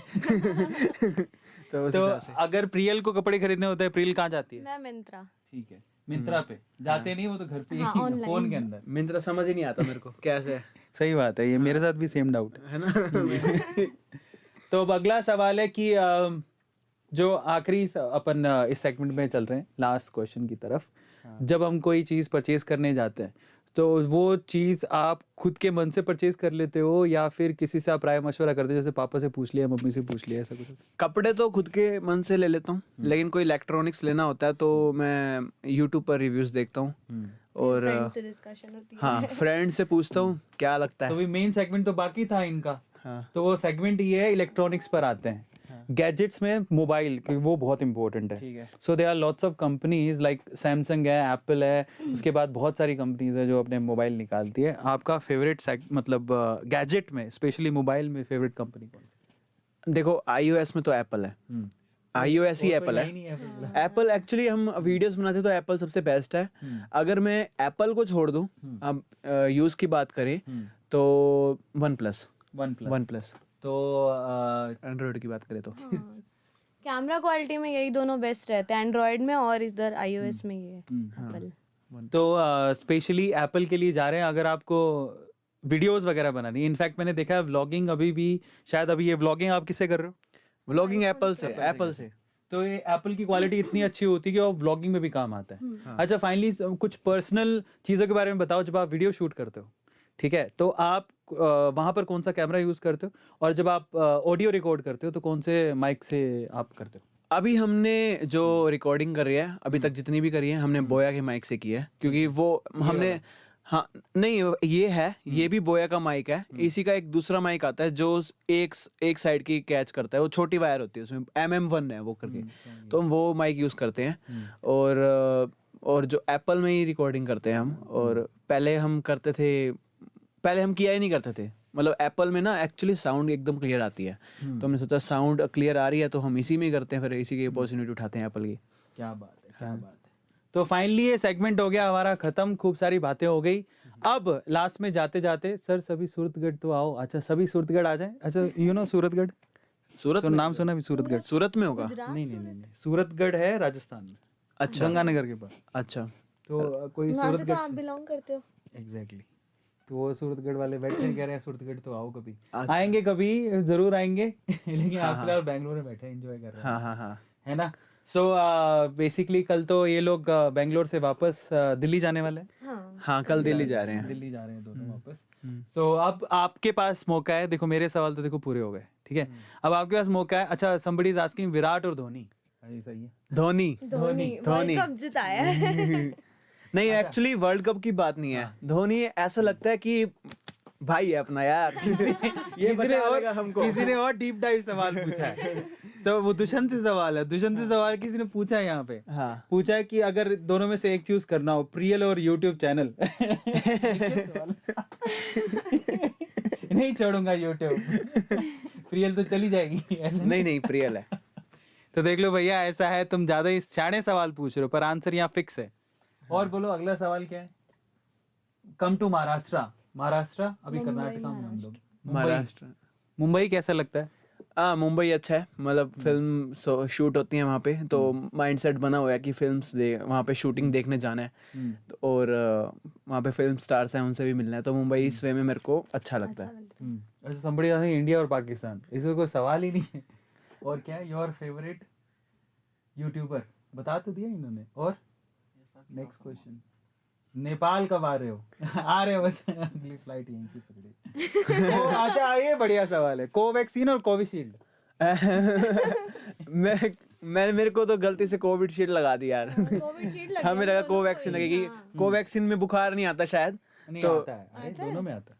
Speaker 2: तो उस
Speaker 1: तो
Speaker 2: हिसाब से।
Speaker 1: अगर प्रियल को कपड़े खरीदने होते हैं, प्रियल कहाँ जाती है?
Speaker 3: मैं मिंत्रा।
Speaker 1: ठीक है, मिंत्रा पे जाते नहीं, वो तो घर पे ही,
Speaker 3: हाँ, online।
Speaker 1: फोन के अंदर।
Speaker 2: मिंत्रा समझ ही नहीं आता मेरे को कैसे है।
Speaker 1: सही बात है, ये मेरे साथ भी सेम डाउट
Speaker 2: है ना।
Speaker 1: तो अब अगला सवाल है कि जो आखिरी अपन इस सेगमेंट में चल रहे हैं, लास्ट क्वेश्चन की तरफ। जब हम कोई चीज़ परचेज करने जाते हैं, तो वो चीज़ आप खुद के मन से परचेज कर लेते हो या फिर किसी से आप राय मशवरा करते हो, जैसे पापा से पूछ लिया, मम्मी से पूछ लिया, ऐसा कुछ?
Speaker 2: कपड़े तो खुद के मन से ले लेता हूँ, लेकिन कोई इलेक्ट्रॉनिक्स लेना होता है तो मैं यूट्यूब पर रिव्यूज़ देखता हूँ और
Speaker 3: फ्रेंड्स से डिस्कशन होती है।
Speaker 2: हाँ फ्रेंड से पूछता हूँ क्या लगता
Speaker 1: तो
Speaker 2: है।
Speaker 1: भी मेन सेगमेंट तो बाकी था इनका।
Speaker 2: हाँ
Speaker 1: तो वो सेगमेंट ये है, इलेक्ट्रॉनिक्स पर आते हैं। गैजेट्स में मोबाइल, क्योंकि वो बहुत इंपॉर्टेंट है।
Speaker 2: ठीक है।
Speaker 1: So they are lots of companies like Samsung है, एप्पल है, उसके बाद बहुत सारी कंपनीज है जो अपने मोबाइल निकालती है। आपका फेवरेट मतलब गैजेट में, स्पेशली मोबाइल में फेवरेट कंपनी कौन सी?
Speaker 2: देखो iOS में तो एप्पल है, iOS ही एप्पल है। एप्पल एक्चुअली हम वीडियोस बनाते तो एप्पल सबसे बेस्ट है। अगर मैं एप्पल को छोड़ दूं, अब यूज़ की बात करें तो वन प्लस
Speaker 3: हाँ।
Speaker 2: एंड्रॉयड की बात करें तो
Speaker 3: कैमरा क्वालिटी में यही दोनों बेस्ट रहते हैं, एंड्रॉयड में और इधर iOS में ये एप्पल।
Speaker 1: तो स्पेशली एप्पल के लिए जा रहे हैं अगर आपको वीडियोस वगैरह बनानी है। इनफैक्ट मैंने देखा है व्लॉगिंग अभी भी, शायद अभी ये व्लॉगिंग आप किससे कर रहे हो?
Speaker 2: व्लॉगिंग एप्पल से।
Speaker 1: तो ये एप्पल की क्वालिटी इतनी अच्छी होती है कि वो व्लॉगिंग में भी काम आता है। अच्छा, फाइनली कुछ पर्सनल चीज़ों के बारे में बताओ। जब आप वीडियो शूट करते हो, ठीक है, तो आप वहाँ पर कौन सा कैमरा यूज़ करते हो, और जब आप ऑडियो रिकॉर्ड करते हो तो कौन से माइक से आप करते हो?
Speaker 2: अभी हमने जो रिकॉर्डिंग करी है अभी तक जितनी भी करी है हमने बोया के माइक से की है, क्योंकि वो हमने हाँ नहीं ये है, ये भी बोया का माइक है। इसी का एक दूसरा माइक आता है जो एक साइड की कैच करता है, वो छोटी वायर होती है उसमें, MM1 है वो करके, तो हम वो माइक यूज़ करते हैं। और जो एप्पल में ही रिकॉर्डिंग करते हैं हम। और पहले हम किया ही नहीं करते थे, मतलब एप्पल में ना एक्चुअली साउंड एकदम क्लियर आती है, तो हमने सोचा साउंड क्लियर आ रही है तो हम इसी में ही करते हैं, फिर इसी की अपॉर्चुनिटी उठाते हैं एप्पल की।
Speaker 1: क्या बात है, क्या बात है। तो फाइनली ये सेगमेंट हो गया हमारा खत्म, खूब सारी बातें हो गई। अब लास्ट में जाते जाते सर सभी सूरतगढ़ तो आओ। अच्छा, सभी सूरतगढ़ आ जाए। अच्छा, सूरतगढ़,
Speaker 2: सूरत
Speaker 1: नाम सुना भी? सूरतगढ़
Speaker 2: सूरत में होगा?
Speaker 1: नहीं, सूरतगढ़ है राजस्थान में।
Speaker 2: अच्छा,
Speaker 1: गंगानगर के पास।
Speaker 2: अच्छा,
Speaker 1: तो कोई
Speaker 3: वहाँ से तो
Speaker 1: सूरतगढ़
Speaker 3: आप बिलोंग करते हो।
Speaker 1: एग्जैक्टली। तो वो सूरतगढ़ वाले बैठे हैं, कह रहे हैं सूरतगढ़ तो आओ कभी। आएंगे कभी, जरूर आएंगे। लेकिन आप फिलहाल बैंगलोर में बैठे एंजॉय कर रहे हैं।
Speaker 2: हाँ
Speaker 1: है ना? सो बेसिकली कल तो ये लोग बैंगलोर से वापस दिल्ली जाने वाले हैं।
Speaker 2: हाँ कल दिल्ली जा रहे हैं।
Speaker 1: दिल्ली जा रहे हैं दोनों वापस। सो अब आपके पास मौका है। देखो मेरे सवाल तो देखो पूरे हो गए, ठीक है। अब आपके पास मौका है। अच्छा, somebody is asking विराट और धोनी। सही है,
Speaker 2: धोनी
Speaker 3: वर्ल्ड कप जिताया है।
Speaker 2: नहीं, एक्चुअली वर्ल्ड कप की बात नहीं है। धोनी ऐसा लगता है कि भाई है अपना यार। ये बचा लेगा हमको।
Speaker 1: किसी ने और डीप डाइव सवाल पूछा है। तो वो दुष्यंत से सवाल है। दुष्यंत से सवाल किसी ने पूछा है यहाँ पे।
Speaker 2: हाँ,
Speaker 1: पूछा है कि अगर दोनों में से एक चूज करना हो, प्रियल और यूट्यूब चैनल। नहीं छोड़ूंगा यूट्यूब। प्रियल तो चली जाएगी। ऐसा
Speaker 2: नहीं प्रियल है।
Speaker 1: तो देख लो भैया, ऐसा है, तुम ज्यादा ही शाणे सवाल पूछ रहे हो, पर आंसर यहाँ फिक्स है। और बोलो अगला सवाल क्या है? कम टू महाराष्ट्र अभी कर्नाटका में हम लोग।
Speaker 2: महाराष्ट्र,
Speaker 1: मुंबई कैसा लगता है?
Speaker 2: मुंबई अच्छा है, मतलब फिल्म शूट होती है वहाँ पे, तो माइंडसेट बना हुआ है कि वहाँ पे शूटिंग देखने जाना है। तो और वहाँ पे फिल्म स्टार्स हैं, उनसे भी मिलना है, तो मुंबई इस वे में मेरे को अच्छा लगता है।
Speaker 1: अच्छा, somebody asking इंडिया और पाकिस्तान, इसमें कोई सवाल ही नहीं है। और क्या है योर फेवरेट यूट्यूबर? बता तो दिया इन्होंने। और नेक्स्ट क्वेश्चन, नेपाल कब आ रहे हो? आ रहे हो बस, अगली फ्लाइट यहीं की पकड़ी। अच्छा, ये बढ़िया सवाल है। कोवैक्सीन और कोविशील्ड?
Speaker 2: मेरे को तो गलती से कोविशील्ड लगा दी यार। हमें लगा कोवैक्सीन लगेगी। कोवैक्सीन में बुखार नहीं आता शायद।
Speaker 1: नहीं,
Speaker 2: तो
Speaker 1: आता है। अरे, दोनों में आता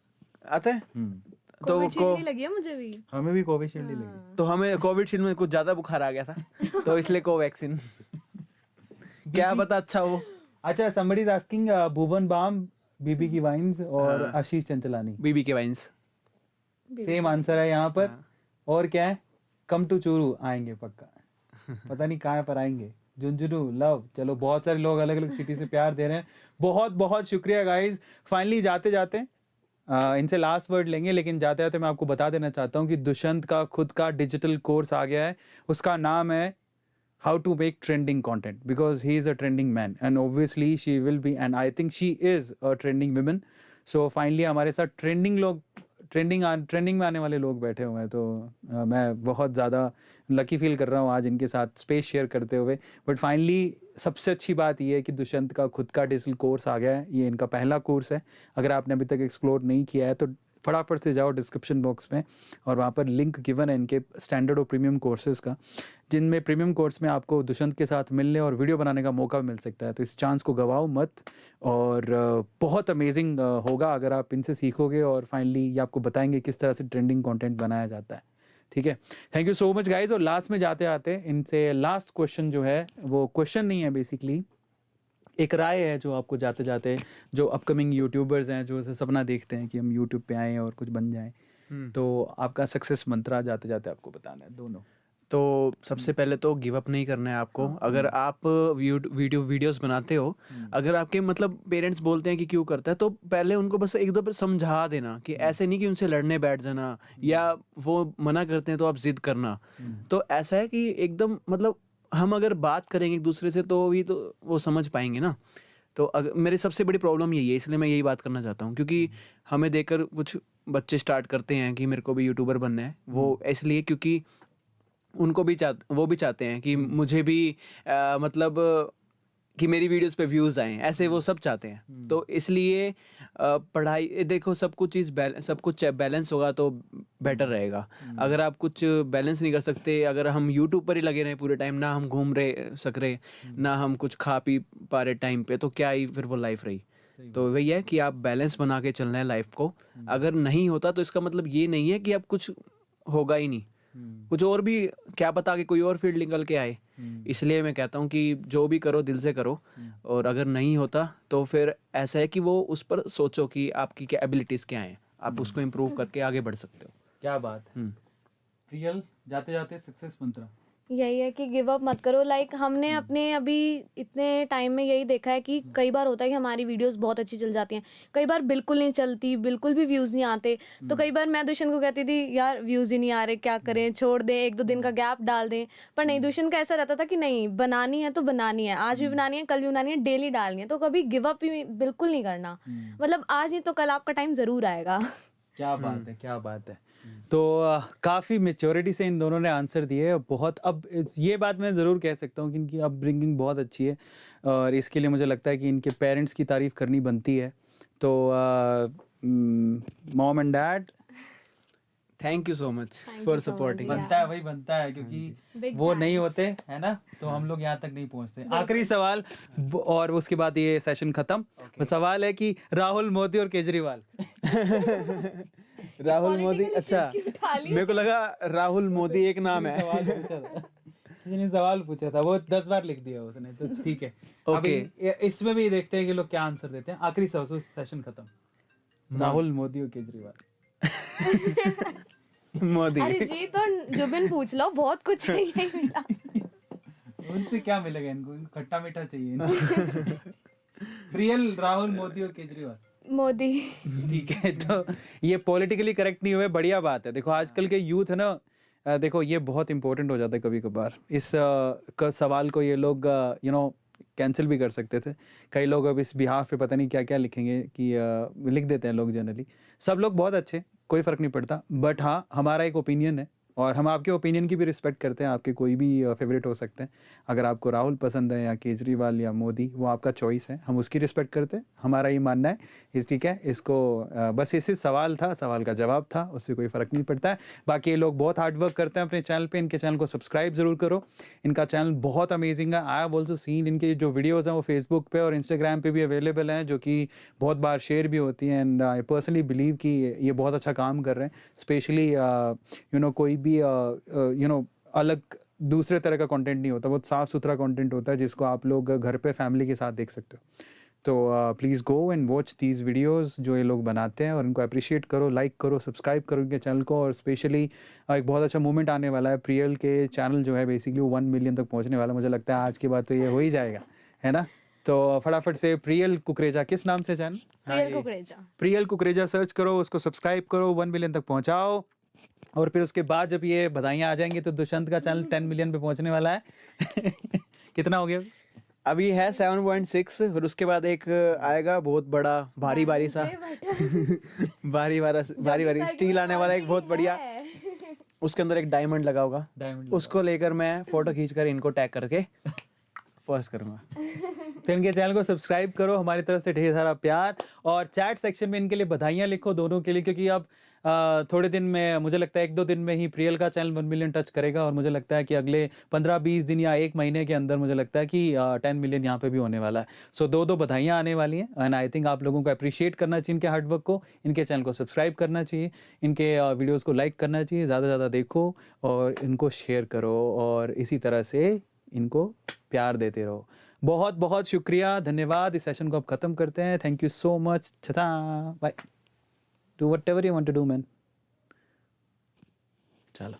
Speaker 2: आता है।
Speaker 3: तो कोविशील्ड लगी है मुझे भी।
Speaker 1: हमें भी कोविशील्ड ही लगी।
Speaker 2: तो हमें कोविशील्ड में कुछ ज्यादा बुखार आ गया था, तो इसलिए कोवैक्सीन। क्या पता अच्छा हो।
Speaker 1: अच्छा, somebody is asking Bhuvan Bam, BB की वाइन्स और आशीष चंचलानी।
Speaker 2: बीबी के वाइन्स
Speaker 1: सेम आंसर है यहाँ पर। और क्या है? कम टू चूरू आएंगे पक्का। पता नहीं कहाँ पर आएंगे। झुंझुनू, लव। चलो, बहुत सारे लोग अलग अलग सिटी से प्यार दे रहे हैं। बहुत बहुत शुक्रिया गाइज। फाइनली जाते जाते इनसे लास्ट वर्ड लेंगे, लेकिन जाते जाते मैं आपको बता देना चाहता हूँ कि दुष्यंत का खुद का डिजिटल कोर्स आ गया है। उसका नाम है how to make trending content, because he is a trending man and obviously she will be, and I think she is a trending woman. So finally हमारे साथ ट्रेंडिंग में आने वाले लोग बैठे हुए हैं, तो मैं बहुत ज़्यादा लकी फील कर रहा हूँ आज इनके साथ स्पेस शेयर करते हुए। बट फाइनली सबसे अच्छी बात ये है कि दुष्यंत का खुद का डिजिटल कोर्स आ गया है, ये इनका पहला कोर्स है। अगर आपने अभी तक एक्सप्लोर नहीं किया है तो फटाफट से जाओ डिस्क्रिप्शन बॉक्स में, और वहाँ पर लिंक गिवन है इनके स्टैंडर्ड और प्रीमियम कोर्सेज़ का, जिनमें प्रीमियम कोर्स में आपको दुष्यंत के साथ मिलने और वीडियो बनाने का मौका मिल सकता है। तो इस चांस को गवाओ मत, और बहुत अमेजिंग होगा अगर आप इनसे सीखोगे, और फाइनली ये आपको बताएंगे किस तरह से ट्रेंडिंग कंटेंट बनाया जाता है। ठीक है, thank you so much guys. और लास्ट में जाते आते इनसे लास्ट क्वेश्चन जो है, वो क्वेश्चन नहीं है, बेसिकली एक राय है जो आपको जाते जाते, जो अपकमिंग यूट्यूबर्स हैं जो सपना देखते हैं कि हम यूट्यूब पे आएँ और कुछ बन जाएं, तो आपका सक्सेस मंत्रा जाते जाते आपको बताना है दोनों।
Speaker 2: तो सबसे पहले तो गिव अप नहीं करना है आपको। अगर आप वीडियोस बनाते हो, अगर आपके मतलब पेरेंट्स बोलते हैं कि क्यों करता है, तो पहले उनको बस एक दो बार समझा देना कि ऐसे नहीं कि उनसे लड़ने बैठ जाना, या वो मना करते हैं तो आप जिद करना। तो ऐसा है कि एकदम मतलब हम अगर बात करेंगे एक दूसरे से तो भी तो वो समझ पाएंगे ना। तो अगर मेरी सबसे बड़ी प्रॉब्लम यही है, इसलिए मैं यही बात करना चाहता हूँ, क्योंकि हमें देखकर कुछ बच्चे स्टार्ट करते हैं कि मेरे को भी यूट्यूबर बनना है। वो इसलिए क्योंकि उनको भी वो भी चाहते हैं कि मुझे भी मतलब कि मेरी वीडियोस पे व्यूज़ आएँ, ऐसे वो सब चाहते हैं। तो इसलिए पढ़ाई देखो, सब कुछ बैलेंस होगा तो बेटर रहेगा। अगर आप कुछ बैलेंस नहीं कर सकते, अगर हम यूट्यूब पर ही लगे रहें पूरे टाइम, ना हम घूम रहे ना हम कुछ खा पी पा रहे टाइम पे, तो क्या ही फिर वो लाइफ रही। तो वही है कि आप बैलेंस बना के चलना है लाइफ को। अगर नहीं होता तो इसका मतलब ये नहीं है कि अब कुछ होगा ही नहीं, कुछ और भी, क्या पता कि कोई और फील्ड निकल के आए। इसलिए मैं कहता हूँ कि जो भी करो दिल से करो, और अगर नहीं होता तो फिर ऐसा है कि वो उस पर सोचो कि आपकी क्या एबिलिटीज़ क्या हैं, आप उसको इम्प्रूव करके आगे बढ़ सकते हो।
Speaker 1: क्या बात है। रियल जाते जाते सक्सेस मंत्रा
Speaker 3: यही है कि गिव अप मत करो। लाइक हमने अपने अभी इतने टाइम में यही देखा है कि कई बार होता है कि हमारी वीडियोस बहुत अच्छी चल जाती हैं, कई बार बिल्कुल नहीं चलती, बिल्कुल भी व्यूज़ नहीं आते। तो कई बार मैं दुष्यंत को कहती थी यार व्यूज़ ही नहीं आ रहे, क्या करें, छोड़ दें, एक दो दिन का गैप डाल दें। पर नहीं, दुष्यंत का ऐसा रहता था कि नहीं, बनानी है तो बनानी है, आज भी बनानी है, कल भी बनानी है, डेली डालनी है। तो कभी गिव अप भी बिल्कुल नहीं करना। मतलब आज नहीं तो कल आपका टाइम ज़रूर आएगा।
Speaker 1: क्या बात है, क्या बात है। तो काफ़ी मेच्योरिटी से इन दोनों ने आंसर दिए बहुत। अब ये बात मैं ज़रूर कह सकता हूँ कि इनकी अपब्रिंगिंग बहुत अच्छी है, और इसके लिए मुझे लगता है कि इनके पेरेंट्स की तारीफ़ करनी बनती है। तो mom and dad,
Speaker 2: thank you so much
Speaker 3: Thank
Speaker 2: for
Speaker 3: you so much,
Speaker 2: supporting.
Speaker 3: yeah.
Speaker 1: बनता है, वही बनता है, क्योंकि
Speaker 3: Big
Speaker 1: वो नहीं
Speaker 3: thanks.
Speaker 1: होते है ना तो हम लोग यहाँ तक नहीं पहुँचते। आखिरी सवाल, और उसके बाद ये सेशन खत्म। वो सवाल है कि राहुल, मोदी और केजरीवाल।
Speaker 2: राहुल मोदी,
Speaker 3: Political
Speaker 2: अच्छा,
Speaker 3: issues की उठा ली।
Speaker 2: मेरे को लगा राहुल मोदी एक नाम है।
Speaker 1: सवाल पूछा था, किसी ने सवाल पूछा था, वो 10 बार लिख दिया उसने, तो ठीक है। अभी इसमें भी देखते हैं कि लोग क्या आंसर देते हैं। आखिरी सवाल, सेशन खत्म। राहुल, मोदी और केजरीवाल।
Speaker 2: मोदी।
Speaker 3: अरे जी, तो जुबिन पूछ लो, बहुत कुछ है, यही मिला।
Speaker 1: उनसे क्या मिलेगा इनको, खट्टा मीठा चाहिए इनको। प्रियल, राहुल, मोदी और केजरीवाल।
Speaker 3: मोदी।
Speaker 1: ठीक है, तो ये पॉलिटिकली करेक्ट नहीं हुए, बढ़िया बात है। देखो आजकल के यूथ है ना, देखो ये बहुत इंपॉर्टेंट हो जाता है कभी कभार। इस सवाल को ये लोग कैंसिल भी कर सकते थे। कई लोग अब इस बिहाफ पे पता नहीं क्या क्या लिखेंगे कि लिख देते हैं लोग जनरली। सब लोग बहुत अच्छे, कोई फ़र्क नहीं पड़ता, बट हाँ हमारा एक ओपिनियन है, और हम आपके ओपिनियन की भी रिस्पेक्ट करते हैं। आपके कोई भी फेवरेट हो सकते हैं। अगर आपको राहुल पसंद है या केजरीवाल या मोदी, वो आपका चॉइस है, हम उसकी रिस्पेक्ट करते हैं। हमारा ये मानना है इस, ठीक है, इसको बस इसी सवाल था, सवाल का जवाब था, उससे कोई फ़र्क नहीं पड़ता है। बाकी ये लोग बहुत हार्ड वर्क करते हैं अपने चैनल पे। इनके चैनल को सब्सक्राइब ज़रूर करो, इनका चैनल बहुत अमेजिंग है। आई हैव ऑल्सो सीन इनके जो वीडियोज़ हैं वो फेसबुक पे और इंस्टाग्राम पे भी अवेलेबल हैं, जो कि बहुत बार शेयर भी होती हैं। एंड आई पर्सनली बिलीव कि ये बहुत अच्छा काम कर रहे हैं। स्पेशली कोई भी अलग दूसरे तरह का कंटेंट नहीं होता, बहुत साफ़ सुथरा कंटेंट होता है जिसको आप लोग घर पे फैमिली के साथ देख सकते हो। तो please go and watch these videos जो ये लोग बनाते हैं, और इनको अप्रिशिएट करो, लाइक करो, सब्सक्राइब करो इनके चैनल को। और स्पेशली एक बहुत अच्छा मूवमेंट आने वाला है, प्रियल के चैनल जो है बेसिकली 1 मिलियन तक पहुंचने वाला। मुझे लगता है आज के बाद तो ये हो ही जाएगा, है ना। तो फटाफट से प्रियल कुकरेजा, किस नाम से चैनल?
Speaker 3: प्रियल कुकरेजा।
Speaker 1: प्रियल कुकरेजा सर्च करो, उसको सब्सक्राइब करो, 1 मिलियन तक पहुँचाओ। और फिर उसके बाद जब ये बधाइयाँ आ जाएंगी तो दुष्यंत का चैनल 10 मिलियन पे पहुंचने वाला है। कितना हो गया?
Speaker 2: अभी है 7.6, फिर उसके बाद एक आएगा बहुत बड़ा भारी भारी सा भारी भारी स्टील आने वाला एक बहुत बढ़िया, उसके अंदर एक डायमंड लगा होगा,
Speaker 1: डायमंड
Speaker 2: उसको लेकर मैं फोटो खींचकर इनको टैग करके पोस्ट करूंगा।
Speaker 1: तो इनके चैनल को सब्सक्राइब करो, हमारी तरफ से ढेर सारा प्यार, और चैट सेक्शन में इनके लिए बधाइयाँ लिखो दोनों के लिए, क्योंकि अब थोड़े दिन में, मुझे लगता है 1-2 दिन में ही प्रियल का चैनल 1 मिलियन टच करेगा, और मुझे लगता है कि अगले 15-20 दिन या 1 महीने के अंदर मुझे लगता है कि 10 मिलियन यहाँ पे भी होने वाला है। सो 2 बधाइयाँ आने वाली हैं, एंड आई थिंक आप लोगों को अप्रिशिएट करना चाहिए इनके हार्डवर्क को, इनके चैनल को सब्सक्राइब करना चाहिए, इनके वीडियोज़ को लाइक करना चाहिए, ज़्यादा से ज़्यादा देखो और इनको शेयर करो, और इसी तरह से इनको प्यार देते रहो। बहुत बहुत शुक्रिया, धन्यवाद। इस सेशन को अब ख़त्म करते हैं। Thank you so much. छता bye. Do whatever you want to do man. चलो।